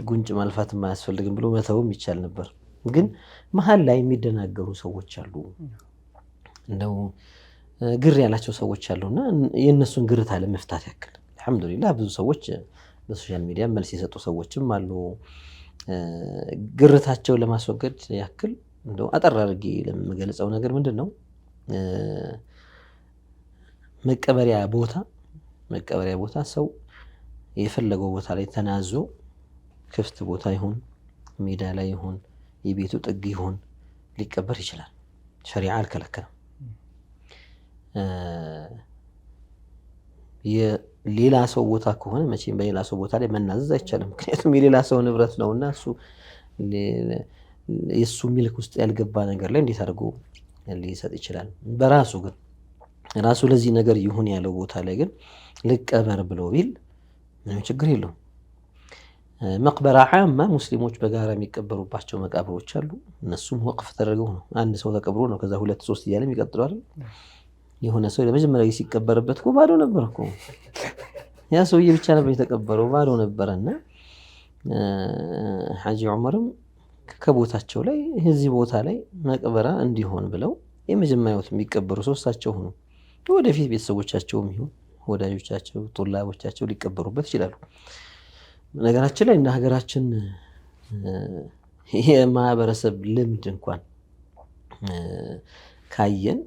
ጉንጭ ማልፋትም አያስፈልግም ብሎ መተውም ይቻል ነበር። ግን መሀል ላይ የሚደናገሩ ሰዎች አሉ፣ እንደው ግር ያላቸው ሰዎች አሉና የእነሱን ግርታ ለመፍታት ያክል አልሐምዱሊላህ ብዙ ሰዎች በሶሻል ሚዲያ መልስ የሰጡ ሰዎችም አሉ። ግርታቸውን ለማስወገድ ያክል እንደው አጠር አድርጌ ለምገልጸው ነገር ምንድን ነው መቀበሪያ ቦታ ሰው የፈለገው ቦታ ላይ ተናዞ ክፍት ቦታ ይሁን ሜዳ ላይ ይሁን የቤቱ ጥግ ይሁን ሊቀበር ይችላል። ሸሪዓ አልከለከለም። የሌላ ሰው ቦታ ከሆነ መቼም በሌላ ሰው ቦታ ላይ መናዘዝ አይቻልም። ምክንያቱም የሌላ ሰው ንብረት ነውና እሱ የእሱ ሚልክ ውስጥ ያልገባ ነገር ላይ እንዴት አድርጎ ሊሰጥ ይችላል? በራሱ ግን ራሱ ለዚህ ነገር ይሁን ያለው ቦታ ላይ ግን ልቀበር ብሎ ቢል ምንም ችግር የለውም። መቅበራ ዓማ ሙስሊሞች በጋራ የሚቀበሩባቸው መቃብሮች አሉ። እነሱም ወቅፍ ተደርገው ነው። አንድ ሰው ተቀብሮ ነው ከዛ 2 3 እያለ የሚቀጥሉ አይደል? የሆነ ሰው ለመጀመሪያ ሲቀበርበት እኮ ባዶ ነበር እኮ ያ ሰውዬ ብቻ ነበር የተቀበረው፣ ባዶ ነበርና ሐጂ ዑመርም ከቦታቸው ላይ እዚህ ቦታ ላይ መቅበራ እንዲሆን ብለው የመጀመሪያው የሚቀበሩ ሶስታቸው ሆኑ። ወደፊት ቤተሰቦቻቸውም ይሁን ወዳጆቻቸው ጦላቦቻቸው ሊቀበሩበት ይችላሉ። ነገራችን ላይ እንደ ሀገራችን የማህበረሰብ ልምድ እንኳን ካየን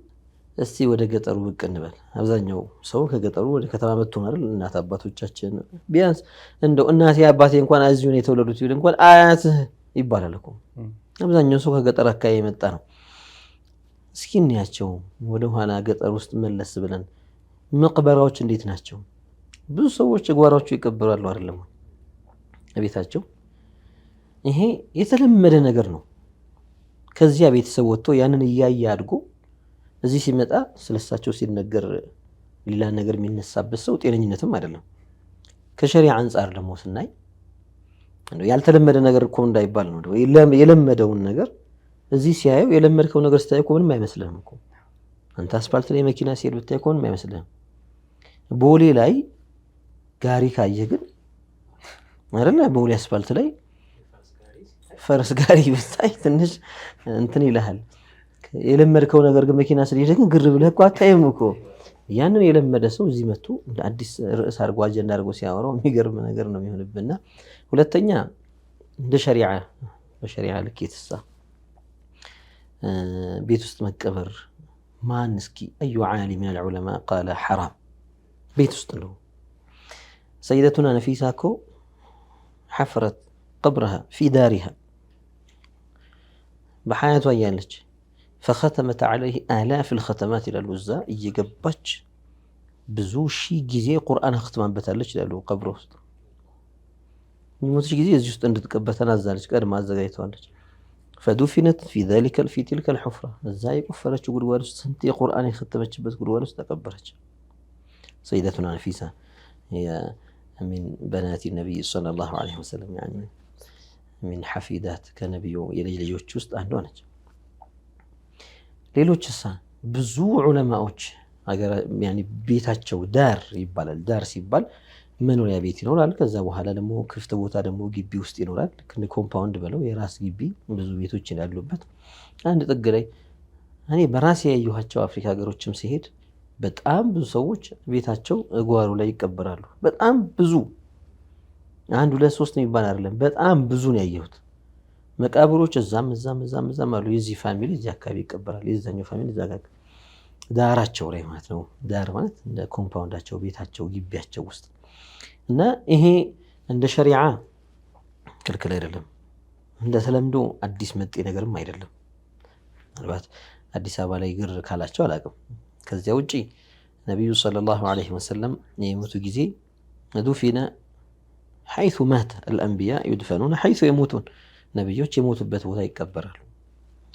እስቲ ወደ ገጠሩ ብቅ እንበል። አብዛኛው ሰው ከገጠሩ ወደ ከተማ መጥቶ አይደል? እናት አባቶቻችን ቢያንስ እንደው እናቴ አባቴ እንኳን እዚሁ ነው የተወለዱት ይል እንኳን አያትህ ይባላል እኮ። አብዛኛው ሰው ከገጠር አካባቢ የመጣ ነው። እስኪ እንያቸው ወደ ኋላ ገጠር ውስጥ መለስ ብለን መቅበራዎች እንዴት ናቸው? ብዙ ሰዎች ጓሯቸው ይቀበራሉ አይደለም ቤታቸው። ይሄ የተለመደ ነገር ነው። ከዚያ ቤተሰብ ወጥቶ ያንን እያየ አድጎ እዚህ ሲመጣ ስለሳቸው ሲነገር ሌላ ነገር የሚነሳበት ሰው ጤነኝነትም አይደለም። ከሸሪዓ አንጻር ደግሞ ስናይ ያልተለመደ ነገር እኮ እንዳይባል ነው። የለመደውን ነገር እዚህ ሲያየው የለመድከው ነገር ስታይ እኮ ምንም አይመስልህም እኮ። አንተ አስፋልት ላይ መኪና ሲሄድ ብታይ እኮ ምንም አይመስልህም። ቦሌ ላይ ጋሪ ካየህ ግን አይደለ? ቦሌ አስፋልት ላይ ፈረስ ጋሪ ብታይ ትንሽ እንትን ይልሃል። የለመድከው ነገር ግን መኪና ስለሄደ ግን ግር ብለህ እኮ አታይም እኮ። ያንን የለመደ ሰው እዚህ መጥቶ እንደ አዲስ ርዕስ አድርጎ አጀንዳ አድርጎ ሲያወራው የሚገርም ነገር ነው የሚሆንብና፣ ሁለተኛ እንደ በሸሪዓ ልክ የተሳ ቤት ውስጥ መቀበር ማን እስኪ አዩ ዓሊም ሚነል ዑለማ ቃለ ሐራም ቤት ውስጥ ነው። ሰይደቱና ነፊሳ እኮ ሐፍረት ቀብረሃ ፊ ዳሪሃ በሐያቷ እያለች ፈኸተመት ዓለይህ አላፍ ልኸተማት ይላሉ። እዛ እየገባች ብዙ ሺህ ጊዜ ቁርአን አክትማበታለች ይላሉ። ቀብረ ውስጥ የሞተች ጊዜ እዚህ ውስጥ እንድትቀበር ተናዛለች፣ ቀድማ አዘጋጅተዋለች። ፈዱፊነት ፊ ቲልከ ልሑፍራ እዛ የቆፈረችው ጉድጓድ ውስጥ ስንት የቁርአን የከተመችበት ጉድጓድ ውስጥ ተቀበረች። ሰይደቱና ነፊሳ ሚን በናቲ ነቢይ ሰለላሁ ዐለይሂ ወሰለም ሚን ሐፊዳት ከነቢዩ የልጅ ልጆች ውስጥ አንዷ ነች። ሌሎች እሳ ብዙ ዑለማዎች ቤታቸው ዳር ይባላል። ዳር ሲባል መኖሪያ ቤት ይኖራል። ከዛ በኋላ ደግሞ ክፍት ቦታ ደግሞ ግቢ ውስጥ ይኖራል። ኮምፓውንድ ብለው የራስ ግቢ ብዙ ቤቶች ያሉበት አንድ ጥግ ላይ እኔ በራሴ ያየኋቸው አፍሪካ ሀገሮችም ሲሄድ በጣም ብዙ ሰዎች ቤታቸው ጓሮ ላይ ይቀበራሉ። በጣም ብዙ 1 2 3 የሚባል አይደለም፣ በጣም ብዙ ነው ያየሁት። መቃብሮች እዛም አሉ። የዚህ ፋሚሊ እዚህ አካባቢ ይቀበራል፣ የዛኛው ፋሚሊ እዛ ጋር ዳራቸው ላይ ማለት ነው። ዳር ማለት እንደ ኮምፓውንዳቸው ቤታቸው ግቢያቸው ውስጥ እና ይሄ እንደ ሸሪዓ ክልክል አይደለም፣ እንደ ተለምዶ አዲስ መጤ ነገርም አይደለም። ምናልባት አዲስ አበባ ላይ ግር ካላቸው አላውቅም። ከዚያ ውጪ ነቢዩ ሰለላሁ ዐለይሂ ወሰለም የሞቱ ጊዜ ዱፊነ ሐይሱ ማተ አልአንቢያ ዩድፈኑነ ሐይሱ የሞቱን ነቢዮች የሞቱበት ቦታ ይቀበራሉ።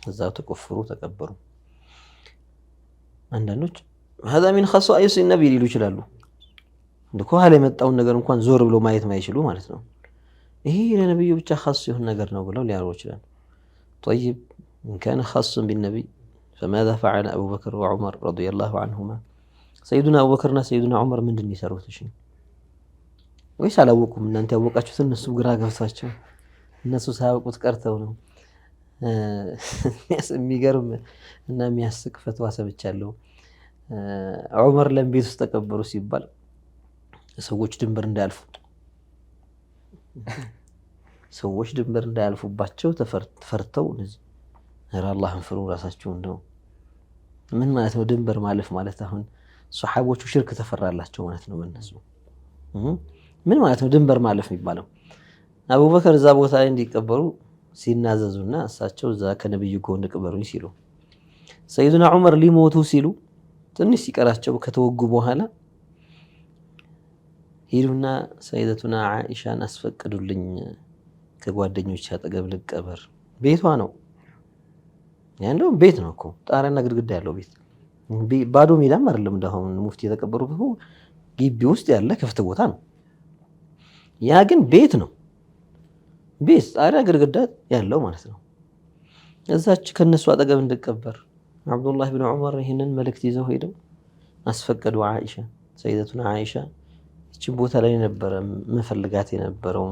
እዛው ተቆፍሩ ተቀበሩ። አንዳንዶች هذا من خصائص النبي ሊሉ ይችላሉ። ከኋላ የመጣውን ነገር እንኳን ዞር ብሎ ማየት ማይችሉ ማለት ነው። ይሄ ለነብዩ ብቻ خاص የሆነ ነገር ነው ብለው ሊያሩ ይችላሉ። طيب إن كان خاصا بالنبي فماذا فعل أبو بكر وعمر رضي الله عنهما؟ سيدنا أبو بكرنا سيدنا عمر ምንድን ይሰሩት? እሺ ወይስ አላወቁም? እናንተ ያወቃችሁት እነሱ ግራ ገብቷቸው እነሱ ሳያውቁት ቀርተው ነው? የሚገርም እና የሚያስቅ ፈትዋ ሰምቻለሁ። ዑመር ለምን ቤት ውስጥ ተቀበሩ ሲባል ሰዎች ድንበር እንዳያልፉባቸው ተፈርተው እነዚህ አላህን ፍሩ ራሳቸውን ነው። ምን ማለት ነው ድንበር ማለፍ ማለት? አሁን ሱሐቦቹ ሽርክ ተፈራላቸው ማለት ነው በእነሱ። ምን ማለት ነው ድንበር ማለፍ የሚባለው? አቡበከር እዛ ቦታ ላይ እንዲቀበሩ ሲናዘዙና እሳቸው እዛ ከነብዩ ጎን ቅበሩኝ ሲሉ፣ ሰይዱና ዑመር ሊሞቱ ሲሉ ትንሽ ሲቀራቸው ከተወጉ በኋላ ሄዱና ሰይደቱና ዓኢሻን አስፈቅዱልኝ ከጓደኞች አጠገብ ልቀበር። ቤቷ ነው ያለው፣ ቤት ነው እኮ ጣሪያና ግድግዳ ያለው ቤት፣ ባዶ ሜዳም አይደለም። እንደአሁን ሙፍቲ የተቀበሩበት ግቢ ውስጥ ያለ ክፍት ቦታ ነው። ያ ግን ቤት ነው፣ ቤት ጣሪያ ግድግዳ ያለው ማለት ነው። እዛች ከነሱ አጠገብ እንድቀበር አብዱላህ ብን ዑመር ይህንን መልእክት ይዘው ሄደው አስፈቀዱ። ዓኢሻ ሰይደቱና ዓኢሻ ይህችን ቦታ ላይ ነበረ መፈልጋት የነበረው፣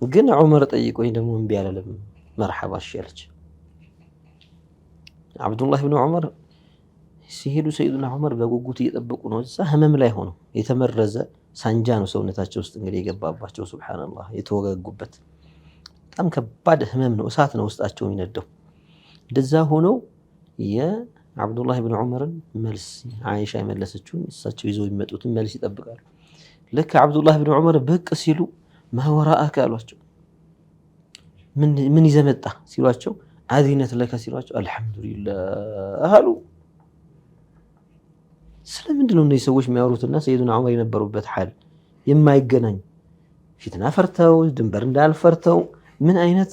ግን ዑመር ጠይቆኝ ደግሞ እምቢ አላለም። መርሐባ እሺ አለች። አብዱላህ ብን ዑመር ሲሄዱ ሰይዱና ዑመር በጉጉት እየጠበቁ ነው። እዛ ህመም ላይ ሆነው የተመረዘ ሳንጃ ነው ሰውነታቸው ውስጥ እንግዲህ የገባባቸው። ሱብሓነላህ የተወጋጉበት በጣም ከባድ ህመም ነው፣ እሳት ነው ውስጣቸው የሚነደው። እንደዛ ሆነው የአብዱላህ ብን ዑመርን መልስ ዓኢሻ የመለሰችውን እሳቸው ይዘው የሚመጡትን መልስ ይጠብቃሉ። ልክ አብዱላህ ብን ዑመር ብቅ ሲሉ ማወራአከ አሏቸው። ምን ይዘህ መጣ ሲሏቸው አዚነት ለከ ሲሏቸው አልሐምዱሊላህ አሉ። ስለምንድን ነው እነዚህ ሰዎች የሚያወሩትና ሰይዱና ዑመር የነበሩበት ሐል የማይገናኝ? ፊትና ፈርተው ድንበር እንዳልፈርተው ምን አይነት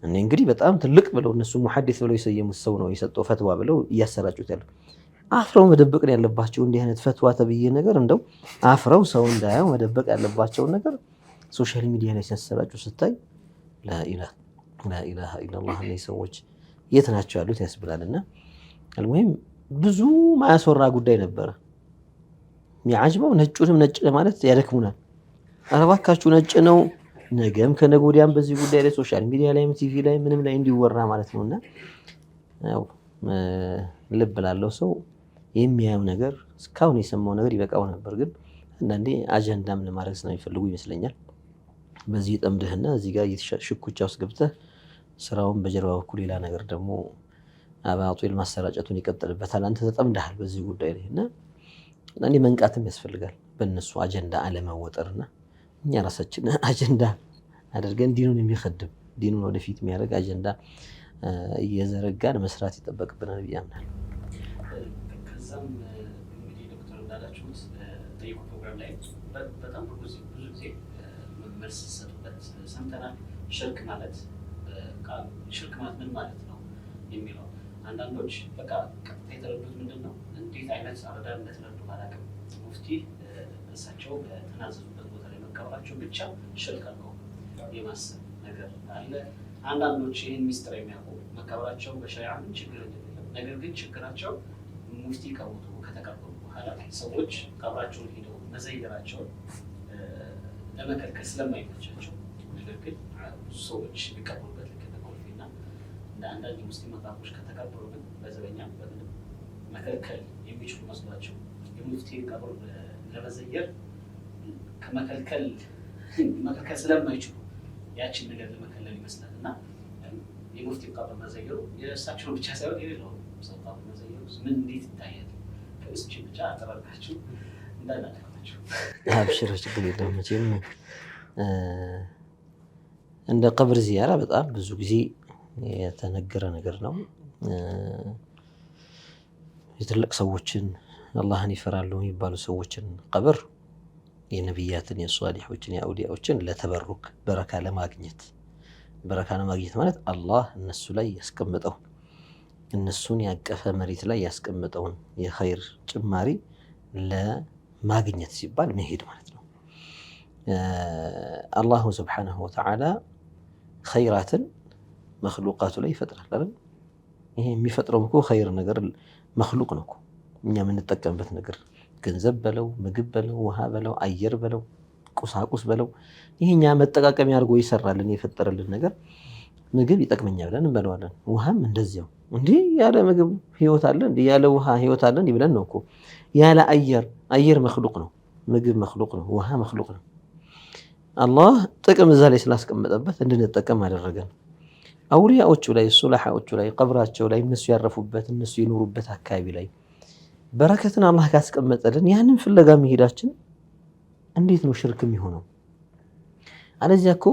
እኔ እንግዲህ በጣም ትልቅ ብለው እነሱ ሙሐዲስ ብለው የሰየሙት ሰው ነው የሰጠው ፈትዋ ብለው እያሰራጩት ያለው። አፍረው መደበቅ ያለባቸው እንዲህ አይነት ፈትዋ ተብዬ ነገር እንደው አፍረው ሰው እንዳያው መደበቅ ያለባቸውን ነገር ሶሻል ሚዲያ ላይ ሲያሰራጩ ስታይ ላኢላሃ ኢለላህ እነዚህ ሰዎች የት ናቸው ያሉት ያስብላልና አልሙሂም ብዙ ማያስወራ ጉዳይ ነበረ። የሚያጅበው ነጩንም ነጭ ለማለት ያደክሙናል። ኧረ እባካችሁ ነጭ ነው ነገም ከነገ ወዲያም በዚህ ጉዳይ ላይ ሶሻል ሚዲያ ላይ ቲቪ ላይ ምንም ላይ እንዲወራ ማለት ነውና ያው ልብ ላለው ሰው የሚያየው ነገር እስካሁን የሰማው ነገር ይበቃው ነበር። ግን አንዳንዴ አጀንዳም ለማድረግ ስለሚፈልጉ ይመስለኛል በዚህ ጠምደህና እዚህ ጋር ሽኩቻ ውስጥ ገብተህ ስራውን በጀርባ በኩል ሌላ ነገር ደግሞ አባጡል ማሰራጨቱን ይቀጥልበታል። አንተ ተጠምደሃል በዚህ ጉዳይ ላይ እና አንዳንዴ መንቃትም ያስፈልጋል በእነሱ አጀንዳ አለመወጠርና እኛ ራሳችን አጀንዳ አድርገን ዲኑን የሚኸድም ዲኑን ወደፊት የሚያደርግ አጀንዳ እየዘረጋን መስራት ይጠበቅብናል ብዬ አምናለሁ። ከዛም እንግዲህ ዶክተር እንዳላችሁት ጠይቁ ፕሮግራም ላይ በጣም ብዙ ጊዜ መልስ ሰጡበት ሰምተናል። ሽርክ ማለት ምን ማለት ነው የሚለው አንዳንዶች በቃ ቀጥታ የተረዱት ምንድን ነው እንዴት አይነት አረዳድ እንደተረዱ አላውቅም። ሙፍቲ እሳቸው በተናዘዙበት ቦታ ላይ መቀበራቸው ብቻ ሽርክ ነው የማሰብ ነገር አለ። አንዳንዶች ይህን ሚስጥር የሚያውቁ መቀበራቸው በሸሪዓ ምን ችግር የለም፣ ነገር ግን ችግራቸው ሙፍቲ ከሞቱ ከተቀበሉ በኋላ ሰዎች ቀብራቸውን ሄደው መዘየራቸውን ለመከልከል ስለማይመቻቸው፣ ነገር ግን ብዙ ሰዎች የሚቀበሉበት ልክ ተቆልፊና እንደ አንዳንድ ሙስሊም መጣፎች ከተቀበሉ ግን በዘበኛ በምንም መከልከል የሚችሉ መስሏቸው የሙፍቲን ቀብር ለመዘየር ከመከልከል ስለማይችሉ ያችን ነገር ለመከለል ይመስላል እና የሙፍቲን ቀብር መዘየሩ የእሳቸውን ብቻ ሳይሆን የሌለው ሰው ቀብር መዘየሩ ምን እንዴት ይታያል? ከእስቺ ብቻ አጠራርጋችሁ እንዳናደርጋችሁ። አብሽር ችግር የለም። መቼም እንደ ቀብር ዚያራ በጣም ብዙ ጊዜ የተነገረ ነገር ነው። የትልቅ ሰዎችን አላህን ይፈራሉ የሚባሉ ሰዎችን ቀብር የነቢያትን የሷሊሖችን የአውሊያዎችን ለተበሩክ በረካ ለማግኘት ማለት አላህ እነሱ ላይ ያስቀምጠው እነሱን ያቀፈ መሬት ላይ ያስቀምጠውን የኸይር ጭማሪ ለማግኘት ሲባል መሄድ ማለት ነው። አላሁ ስብሓነሁ ወተዓላ ኸይራትን መክሉቃቱ ላይ ይፈጥራል አይደል? ይሄ የሚፈጥረው እኮ ኸይር ነገር መክሉቅ ነው እኮ እኛ የምንጠቀምበት ነገር ገንዘብ በለው ምግብ በለው ውሃ በለው አየር በለው ቁሳቁስ በለው ይሄኛ መጠቃቀሚያ አድርጎ ይሰራልን የፈጠረልን ነገር ምግብ ይጠቅመኛል ብለን እንበለዋለን። ውሃም እንደዚያው እንዲህ ያለ ምግብ ህይወት አለ እንዲህ ያለ ውሃ ህይወት አለ እንዲህ ብለን ነው እኮ ያለ አየር መክሉቅ ነው፣ ምግብ መክሉቅ ነው፣ ውሃ መክሉቅ ነው። አላህ ጥቅም እዛ ላይ ስላስቀመጠበት እንድንጠቀም አደረገን። አውሊያዎቹ ላይ ሱላሃዎቹ ላይ ቀብራቸው ላይ እነሱ ያረፉበት እነሱ የኖሩበት አካባቢ ላይ በረከትን አላህ ካስቀመጠልን ያንን ፍለጋ መሄዳችን እንዴት ነው ሽርክ የሚሆነው? አለዚያ እኮ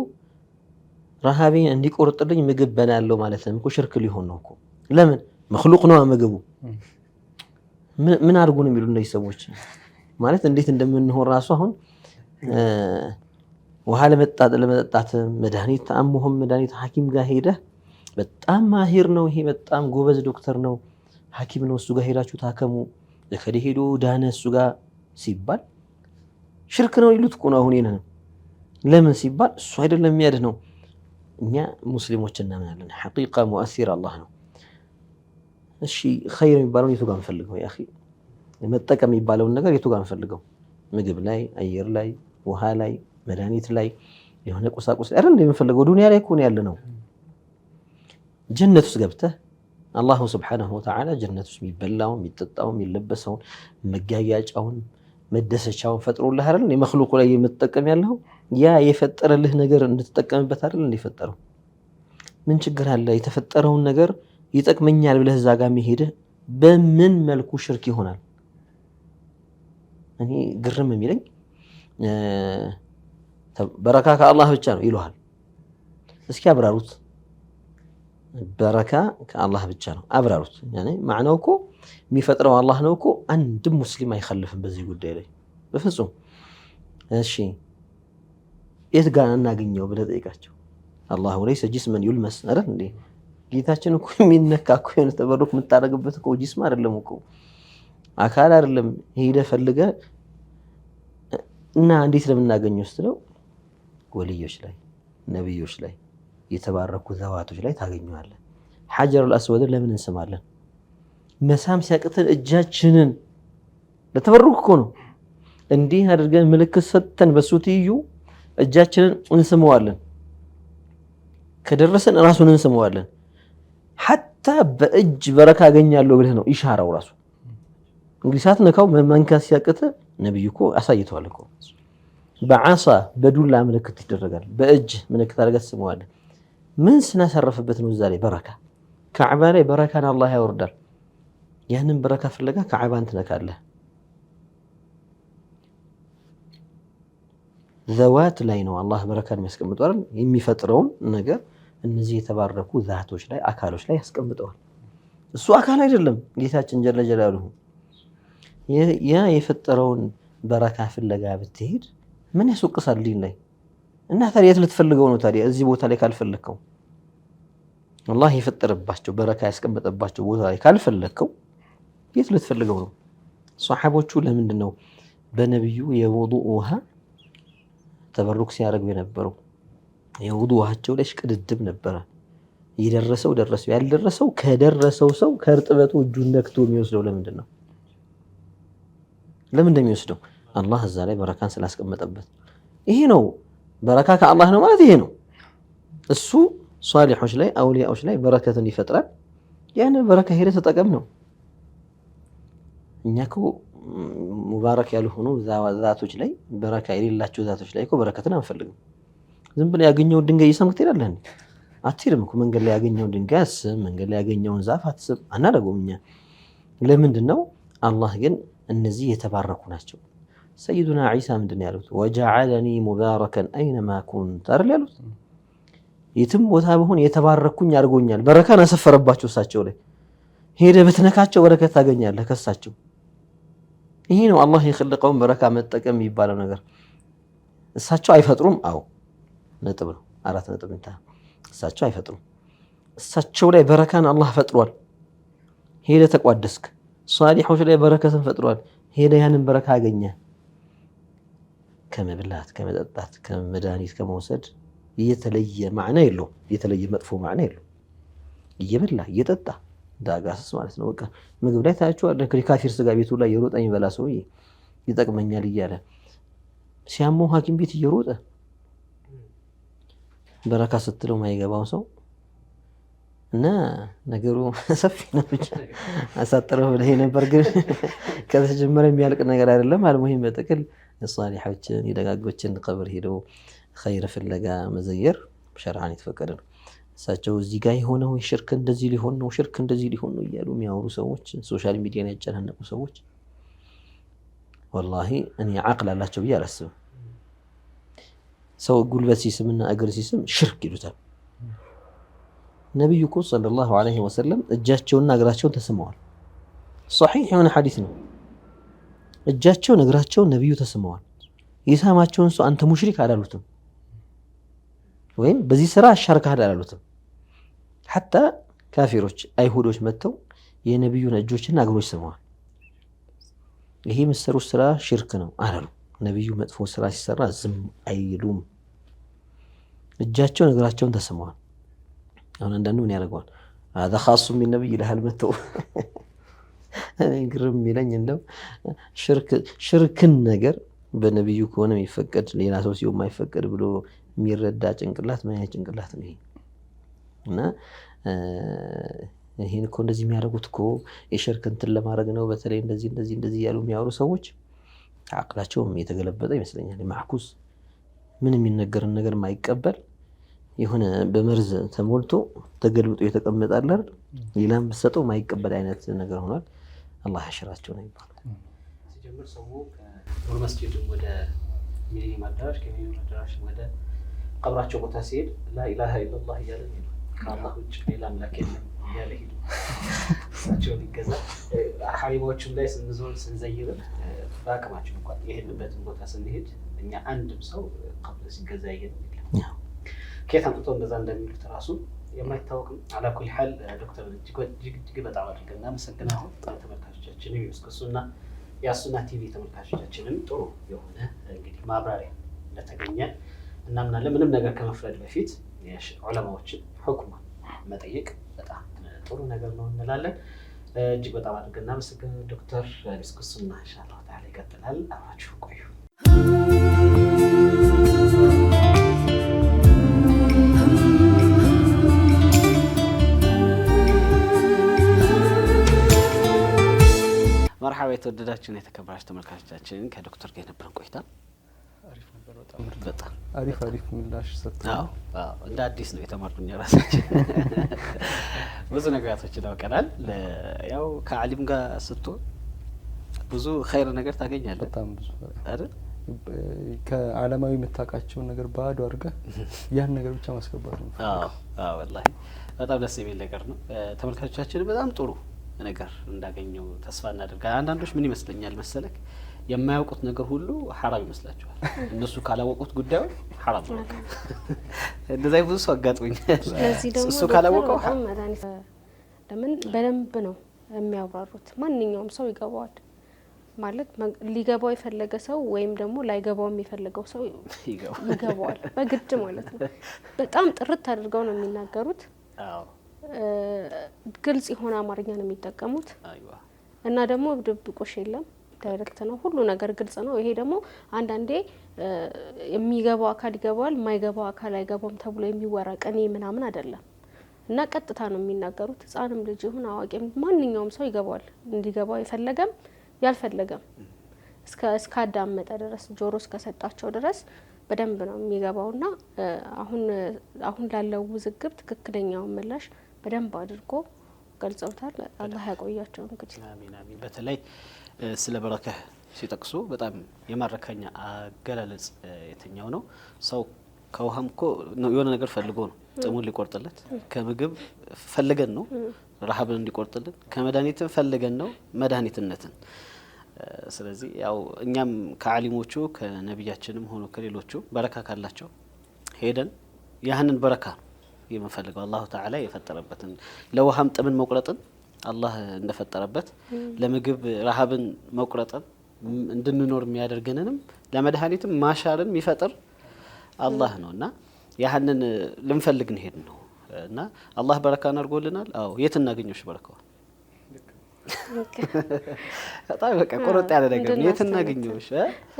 ረሃቤን እንዲቆርጥልኝ ምግብ በላለሁ ማለት ነው እኮ ሽርክ ሊሆን ነው እኮ። ለምን መክሉቅ ነው ምግቡ። ምን አድርጉ ነው የሚሉ እነዚህ ሰዎች ማለት እንዴት እንደምንሆን ራሱ አሁን ውሃ ለመጠጣት መድኃኒት አሞህም መድኃኒት ሐኪም ጋር ሄደህ በጣም ማሂር ነው ይሄ በጣም ጎበዝ ዶክተር ነው ሐኪም ነው እሱ ጋር ሄዳችሁ ታከሙ ለከደ ሄዶ ዳነ እሱ ጋር ሲባል ሽርክ ነው ይሉት እኮ ነው። አሁን ይሄን ለምን ሲባል እሱ አይደለም የሚያድነው። እኛ ሙስሊሞች እናምናለን ሐቂቃ ሙአሲር አላህ ነው። እሺ ኸይር የሚባለውን የቱ ጋር እንፈልገው? ያ አኺ መጠቀም የሚባለውን ነገር የቱ ጋር እንፈልገው? ምግብ ላይ አየር ላይ ውሃ ላይ መድኃኒት ላይ የሆነ ቁሳቁስ አይደል እንደምንፈልገው ዱንያ ላይ እኮ ነው ያለነው። ጀነት ውስጥ ገብተህ አላሁ ሱብሓነሁ ወተዓላ ጀነት ውስጥ የሚበላውን የሚጠጣውን የሚለበሰውን መጋያጫውን መደሰቻውን ፈጥሮልህ አይደል የመክሉቁ ላይ የምትጠቀም ያለው ያ የፈጠረልህ ነገር እንድትጠቀምበት አይደል እንደፈጠረው። ምን ችግር አለ? የተፈጠረውን ነገር ይጠቅመኛል ብለህ እዛ ጋር መሄድህ በምን መልኩ ሽርክ ይሆናል? እኔ ግርም የሚለኝ በረካ ከአላህ ብቻ ነው ይሉሃል። እስኪ አብራሩት። በረካ ከአላህ ብቻ ነው አብራሩት። ያኔ ማዕናው እኮ የሚፈጥረው አላህ ነው እኮ አንድም ሙስሊም አይخلፍም በዚህ ጉዳይ ላይ በፍጹም። እሺ የት ጋር እናገኘው ብለህ ጠይቃቸው። አላሁ ለይሰ ጅስመን ዩልመስ አይደል እንዴ? ጌታችን እኮ የሚነካ እኮ የሆነ ተበሩክ የምታደርግበት እኮ ጅስም አይደለም እኮ አካል አይደለም። ሄደህ ፈልገህ እና እንዴት ለምናገኘው ስትለው ወልዮች ላይ ነብዮች ላይ የተባረኩ ዘዋቶች ላይ ታገኘዋለህ። ሐጀሩል አስወድ ለምን እንስማለን? መሳም ሲያቅተን እጃችንን ለተበሩክ እኮ ነው። እንዲህ አድርገን ምልክት ሰጥተን በሱ ትይዩ እጃችንን እንስመዋለን። ከደረሰን ራሱን እንስመዋለን። ሐታ በእጅ በረካ አገኛለሁ ብለህ ነው ኢሻራው ራሱ። እንግዲህ ሳትነካው መንካት ሲያቅተ ነብዩ እኮ አሳይተዋል እኮ። በዓሳ በዱላ ምልክት ይደረጋል። በእጅ ምልክት አድርገህ ትስመዋለህ። ምን ስናሳረፍበት ነው? እዛ ላይ በረካ ካዕባ ላይ በረካን አላህ ያወርዳል። ያንን በረካ ፍለጋ ካዕባን ትነካለህ። ዘዋት ላይ ነው አላህ በረካን የሚያስቀምጠው አይደል? የሚፈጥረውን ነገር እነዚህ የተባረኩ ዛቶች ላይ አካሎች ላይ ያስቀምጠዋል። እሱ አካል አይደለም ጌታችን ጀለ ጀላሉሁ። ያ የፈጠረውን በረካ ፍለጋ ብትሄድ ምን ያስወቅሳል ዲን ላይ? እና ታዲያ የት ልትፈልገው ነው ታዲያ? እዚህ ቦታ ላይ ካልፈለግከው አላህ የፈጠረባቸው በረካ ያስቀመጠባቸው ቦታ ላይ ካልፈለግከው የት ልትፈልገው ነው? ሷሐቦቹ ለምንድን ነው በነብዩ የውዱእ ውሃ ተበሩክ ሲያደርጉ የነበረው? የውዱእ ውሃቸው ላይ ሽቅድድም ነበረ። የደረሰው ደረሰው፣ ያልደረሰው ከደረሰው ሰው ከእርጥበቱ እጁን ነክቶ የሚወስደው ለምንድን ነው? ለምን እንደሚወስደው አላህ እዛ ላይ በረካን ስላስቀመጠበት። ይሄ ነው በረካ ከአላህ ነው ማለት ይሄ ነው። እሱ ሷሊሖች ላይ አውሊያዎች ላይ በረከትን ይፈጥራል። ያንን በረካ ሄደህ ተጠቀም ነው። እኛ እኮ ሙባረክ ያልሆኑ ዛቶች ላይ በረካ የሌላቸው ዛቶች ላይ እኮ በረከትን አንፈልግም። ዝም ብለህ ያገኘውን ድንጋይ እየሳምክ ትሄዳለህ እንዴ? አትሄድም እኮ። መንገድ ላይ ያገኘውን ድንጋይ አስም፣ መንገድ ላይ ያገኘውን ዛፍ አትስም። አናደርገውም እኛ። ለምንድን ነው? አላህ ግን እነዚህ የተባረኩ ናቸው። ሰይዱና ዒሳ ምንድን ነው ያሉት? ወጀዐለኒ ሙባረከን አይነማ ኩንት አይደል ያሉት? የትም ቦታ ብሆን የተባረኩኝ አድርጎኛል። በረካን አሰፈረባቸው እሳቸው ላይ። ሄደህ ብትነካቸው በረከት ታገኛለህ ከእሳቸው። ይሄ ነው አላህ የኸለቀውን በረካ መጠቀም የሚባለው ነገር። እሳቸው አይፈጥሩም። አዎ ነጥብ ነው። 4 ነጥብ እንታ። እሳቸው አይፈጥሩም። እሳቸው ላይ በረካን አላህ ፈጥሯል። ሄደህ ተቋደስክ። ሷሊሖች ላይ በረከትን ፈጥሯል። ሄደህ ያንን በረካ አገኘ። ከመብላት ከመጠጣት ከመድኃኒት ከመውሰድ የተለየ ማዕና የለውም። የተለየ መጥፎ ማዕና የለውም። እየበላ እየጠጣ ዳጋስስ ማለት ነው። በቃ ምግብ ላይ ታያቸዋለህ። ካፊር ስጋ ቤቱ ላይ የሮጠ የሚበላ ሰውዬ ይጠቅመኛል እያለ ሲያመው ሐኪም ቤት እየሮጠ በረካ ስትለው ማይገባው ሰው እና ነገሩ ሰፊ ነው። ብቻ አሳጥረው ብለህ ነበር፣ ግን ከተጀመረ የሚያልቅ ነገር አይደለም። አልሙሂም በጥቅል የሷሊሖችን የደጋጎችን ቀብር ሄደው ኸይር ፍለጋ መዘየር ሸርዓን የተፈቀደ ነው። እሳቸው እዚህ ጋር የሆነው ሽርክ እንደዚህ ሊሆን ነው፣ ሽርክ እንደዚህ ሊሆን ነው እያሉ የሚያወሩ ሰዎች፣ ሶሻል ሚዲያን ያጨናነቁ ሰዎች ወላሂ እኔ አቅል አላቸው ብዬ አላስብም። ሰው ጉልበት ሲስምና እግር ሲስም ሽርክ ይሉታል። ነቢዩ እኮ ሰለላሁ ዐለይሂ ወሰለም እጃቸውና እግራቸውን ተስመዋል። ሶሒሕ የሆነ ሐዲስ ነው። እጃቸውን እግራቸውን ነቢዩ ተስመዋል። የሳማቸውን ሰው አንተ ሙሽሪክ አላሉትም፣ ወይም በዚህ ስራ አሻርካሃል አላሉትም። ሐታ ካፊሮች አይሁዶች መጥተው የነቢዩን እጆችና እግሮች ስመዋል። ይሄ የምትሰሩት ስራ ሽርክ ነው አላሉ። ነቢዩ መጥፎ ስራ ሲሰራ ዝም አይሉም። እጃቸውን እግራቸውን ተስመዋል። አሁን አንዳንዱ ምን ያደርገዋል? هذا خاص من ነብይ ይልሃል መተው። ግርም የሚለኝ እንደው ሽርክን ነገር በነብዩ ከሆነ የሚፈቀድ ሌላ ሰው ሲሆን የማይፈቀድ ብሎ የሚረዳ ጭንቅላት ምን አይነት ጭንቅላት ነው ይሄ? እና ይሄን እኮ እንደዚህ የሚያደርጉት እኮ የሽርክ እንትን ለማድረግ ነው። በተለይ እንደዚህ ያሉ የሚያወሩ ሰዎች አቅላቸውም የተገለበጠ ይመስለኛል። ማዕኩስ ምን የሚነገርን ነገር ማይቀበል የሆነ በመርዝ ተሞልቶ ተገልብጦ የተቀመጣለ ሌላም በሰጠው ማይቀበል አይነት ነገር ሆኗል። አላህ ያሽራቸው ነው ይባላል። ሲጀምር ሰው ከኑር መስጂድ ወደ ሚሊኒየም አዳራሽ፣ ከሚሊኒየም አዳራሽ ወደ ቀብራቸው ቦታ ሲሄድ ላኢላሃ ኢለላህ እያለ ነው። ከአላህ ውጭ ሌላ አምላክ የለም እያለ ሄዱ። እሳቸውን ይገዛ ሐሪማዎቹም ላይ ስንዞር ስንዘይር በአቅማችን እንኳን የሄድንበትን ቦታ ስንሄድ እኛ አንድም ሰው ቀብር ሲገዛ ይሄድ የለም። ከየት አምጥተው እንደዛ እንደሚሉት ራሱ የማይታወቅ ነው። አላ ኩሊ ሐል ዶክተር እጅግ በጣም አድርገን እናመሰግናለን። ተመልካቾቻችንም የምስክሱና የአሱና ቲቪ ተመልካቾቻችንም ጥሩ የሆነ እንግዲህ ማብራሪያ እንደተገኘ እናምናለን። ምንም ነገር ከመፍረድ በፊት ዑለማዎችን ሁክም መጠየቅ በጣም ጥሩ ነገር ነው እንላለን። እጅግ በጣም አድርገን እናመሰግናለን ዶክተር። ምስክሱና ኢንሻአላህ ተዓላ ይቀጥላል። አብራችሁ ቆዩ። መርሐባ የተወደዳችሁን የተከበራችሁ ተመልካቾቻችን ከዶክተር ጋር የነበረን ቆይታ አሪፍ ነበር። በጣም አሪፍ ምላሽ ሰጥተናል። እንደ አዲስ ነው የተማርኩኝ ራሳችን ብዙ ነገራቶችን አውቀናል። ያው ከዓሊም ጋር ስትሆን ብዙ ኸይር ነገር ታገኛለህ። በጣም ብዙ አይደል? ከዓለማዊ የምታውቃቸውን ነገር ባዶ አድርገህ ያን ነገር ብቻ ማስገባት ነው። ወላሂ በጣም ደስ የሚል ነገር ነው። ተመልካቾቻችን በጣም ጥሩ ነገር እንዳገኘው ተስፋ እናደርጋለን። አንዳንዶች ምን ይመስለኛል መሰለክ የማያውቁት ነገር ሁሉ ሐራም ይመስላቸዋል። እነሱ ካላወቁት ጉዳዩ ሐራም ነው። እንደዛ ብዙ ሰው አጋጥሞኛል። እሱ ካላወቀው ለምን በደንብ ነው የሚያብራሩት። ማንኛውም ሰው ይገባዋል ማለት ሊገባው የፈለገ ሰው ወይም ደግሞ ላይገባው የሚፈልገው ሰው ይገባዋል በግድ ማለት ነው። በጣም ጥርት አድርገው ነው የሚናገሩት። ግልጽ የሆነ አማርኛ ነው የሚጠቀሙት እና ደግሞ ድብቆሽ የለም። ዳይሬክት ነው፣ ሁሉ ነገር ግልጽ ነው። ይሄ ደግሞ አንዳንዴ የሚገባው አካል ይገባዋል፣ የማይገባው አካል አይገባም ተብሎ የሚወራ ቅኔ ምናምን አይደለም እና ቀጥታ ነው የሚናገሩት። ህጻንም ልጅ ይሁን አዋቂም ማንኛውም ሰው ይገባዋል። እንዲገባው የፈለገም ያልፈለገም እስካዳመጠ ድረስ ጆሮ እስከሰጣቸው ድረስ በደንብ ነው የሚገባውና አሁን ላለው ውዝግብ ትክክለኛውን ምላሽ በደንብ አድርጎ ገልጸውታል። አላህ ያቆያቸው። እንግዲህ አሚን አሚን። በተለይ ስለ በረካ ሲጠቅሱ በጣም የማረካኛ አገላለጽ የትኛው ነው? ሰው ከውሃም እኮ የሆነ ነገር ፈልጎ ነው ጥሙን ሊቆርጥለት፣ ከምግብ ፈልገን ነው ረሃብን እንዲቆርጥልን፣ ከመድኃኒትም ፈልገን ነው መድኃኒትነትን። ስለዚህ ያው እኛም ከዓሊሞቹ ከነቢያችንም ሆኖ ከሌሎቹ በረካ ካላቸው ሄደን ያህንን በረካ የምንፈልገው አላሁ ተዓላ የፈጠረበትን ለውሃም ጥምን መቁረጥን አላህ እንደፈጠረበት ለምግብ ረሃብን መቁረጥን እንድንኖር የሚያደርገንንም ለመድኃኒትም ማሻርን የሚፈጥር አላህ ነውና ያህንን ልንፈልግ እንሄድ ነው እና አላህ በረካን አድርጎልናል። አዎ የት እናገኘሽ በረካው? በጣም በቃ ቁርጥ ያለ ነገር የት እናገኘውሽ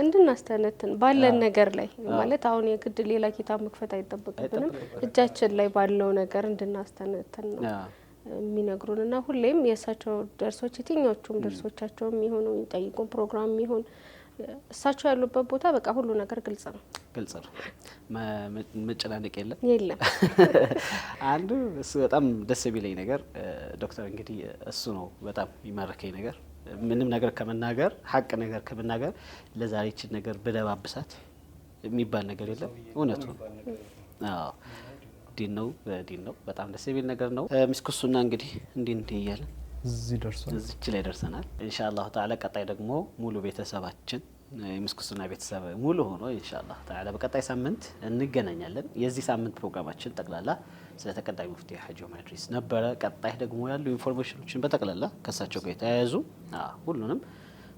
እንድናስተነትን ባለን ነገር ላይ ማለት አሁን የግድ ሌላ ኪታብ መክፈት አይጠበቅብንም። እጃችን ላይ ባለው ነገር እንድናስተነትን ነው የሚነግሩንና ሁሌም የእሳቸው ደርሶች የትኞቹም ደርሶቻቸውም ይሁኑ ጠይቁን ፕሮግራም ይሁን እሳቸው ያሉበት ቦታ በቃ ሁሉ ነገር ግልጽ ነው። መጨናነቅ የለም። አንዱ እሱ በጣም ደስ የሚለኝ ነገር ዶክተር እንግዲህ እሱ ነው በጣም የሚማርከኝ ነገር ምንም ነገር ከመናገር ሀቅ ነገር ከመናገር ለዛሬችን ነገር በደባብሳት የሚባል ነገር የለም። እውነቱ ዲን ነው። በጣም ደስ የሚል ነገር ነው። ሚስኩሱና እንግዲህ እንዲህ እያለን እዚች ላይ ደርሰናል። ኢንሻአላህ ተዓላ ቀጣይ ደግሞ ሙሉ ቤተሰባችን የሚስኩሱና ቤተሰብ ሙሉ ሆኖ ኢንሻአላህ ተዓላ በቀጣይ ሳምንት እንገናኛለን። የዚህ ሳምንት ፕሮግራማችን ጠቅላላ ስለ ተቀዳሚ ሙፍቲ ሐጂ ዑመር ኢድሪስ ነበረ። ቀጣይ ደግሞ ያሉ ኢንፎርሜሽኖችን በጠቅላላ ከሳቸው ጋር የተያያዙ ሁሉንም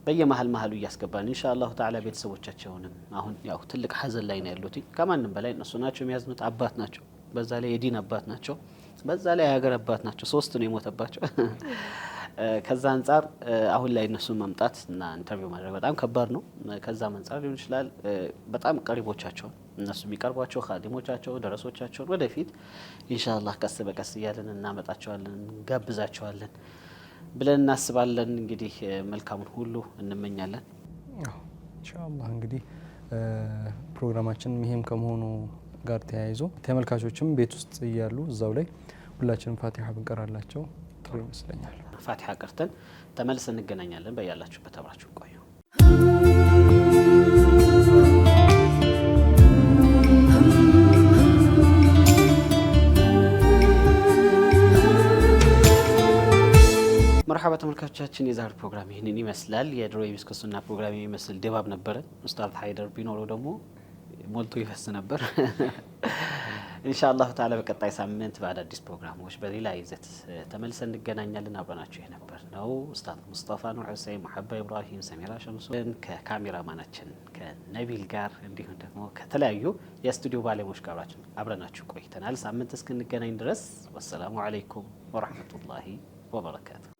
በየመሀሉ እያስገባን ኢንሻአላህ ተዓላ ቤተሰቦቻቸውንም አሁን ያው ትልቅ ሀዘን ላይ ነው ያሉት። ከማንም በላይ እነሱ ናቸው የሚያዝኑት። አባት ናቸው፣ በዛ ላይ የዲን አባት ናቸው፣ በዛ ላይ የሀገር አባት ናቸው። 3 ነው የሞተባቸው። ከዛ አንጻር አሁን ላይ እነሱን መምጣት እና ኢንተርቪው ማድረግ በጣም ከባድ ነው። ከዛ አንጻር ሊሆን ይችላል በጣም ቀሪቦቻቸው እነሱ የሚቀርቧቸው ኻዲሞቻቸው ደረሶቻቸው ወደፊት ኢንሻአላህ ቀስ በቀስ እያለን እናመጣቸዋለን፣ እንጋብዛቸዋለን ብለን እናስባለን። እንግዲህ መልካሙን ሁሉ እንመኛለን ኢንሻአላህ። እንግዲህ ፕሮግራማችን ይሄም ከመሆኑ ጋር ተያይዞ ተመልካቾችም ቤት ውስጥ እያሉ እዛው ላይ ሁላችንም ፋቲሃ ብንቀራላቸው ጥሩ ይመስለኛል። ፋቲሃ ቀርተን ተመልሰን እንገናኛለን። በያላችሁበት አብራችሁ ቆዩ። መርሐባ ተመልካቾቻችን፣ የዛሬ ፕሮግራም ይህንን ይመስላል። የድሮ የሚስኩሱና ፕሮግራም የሚመስል ድባብ ነበረ። ኡስታዝ ሀይደር ቢኖረው ደግሞ ሞልቶ ይፈስ ነበር። ኢንሻአላህ ተዓላ በቀጣይ ሳምንት በአዳዲስ ፕሮግራሞች በሌላ ይዘት ተመልሰን እንገናኛለን። አብረናችሁ የነበር ነው ኡስታዝ ሙስጠፋ ኑር ሁሴን፣ ሙሐባ ኢብራሂም፣ ሰሚራ ሸምሱን ከካሜራማናችን ከነቢል ጋር እንዲሁም ደግሞ ከተለያዩ የስቱዲዮ ባለሙያዎች ጋር አብረናችሁ ቆይተናል። ሳምንት እስክንገናኝ ድረስ ወሰላሙ አለይኩም ወራህመቱላሂ ወበረካቱ።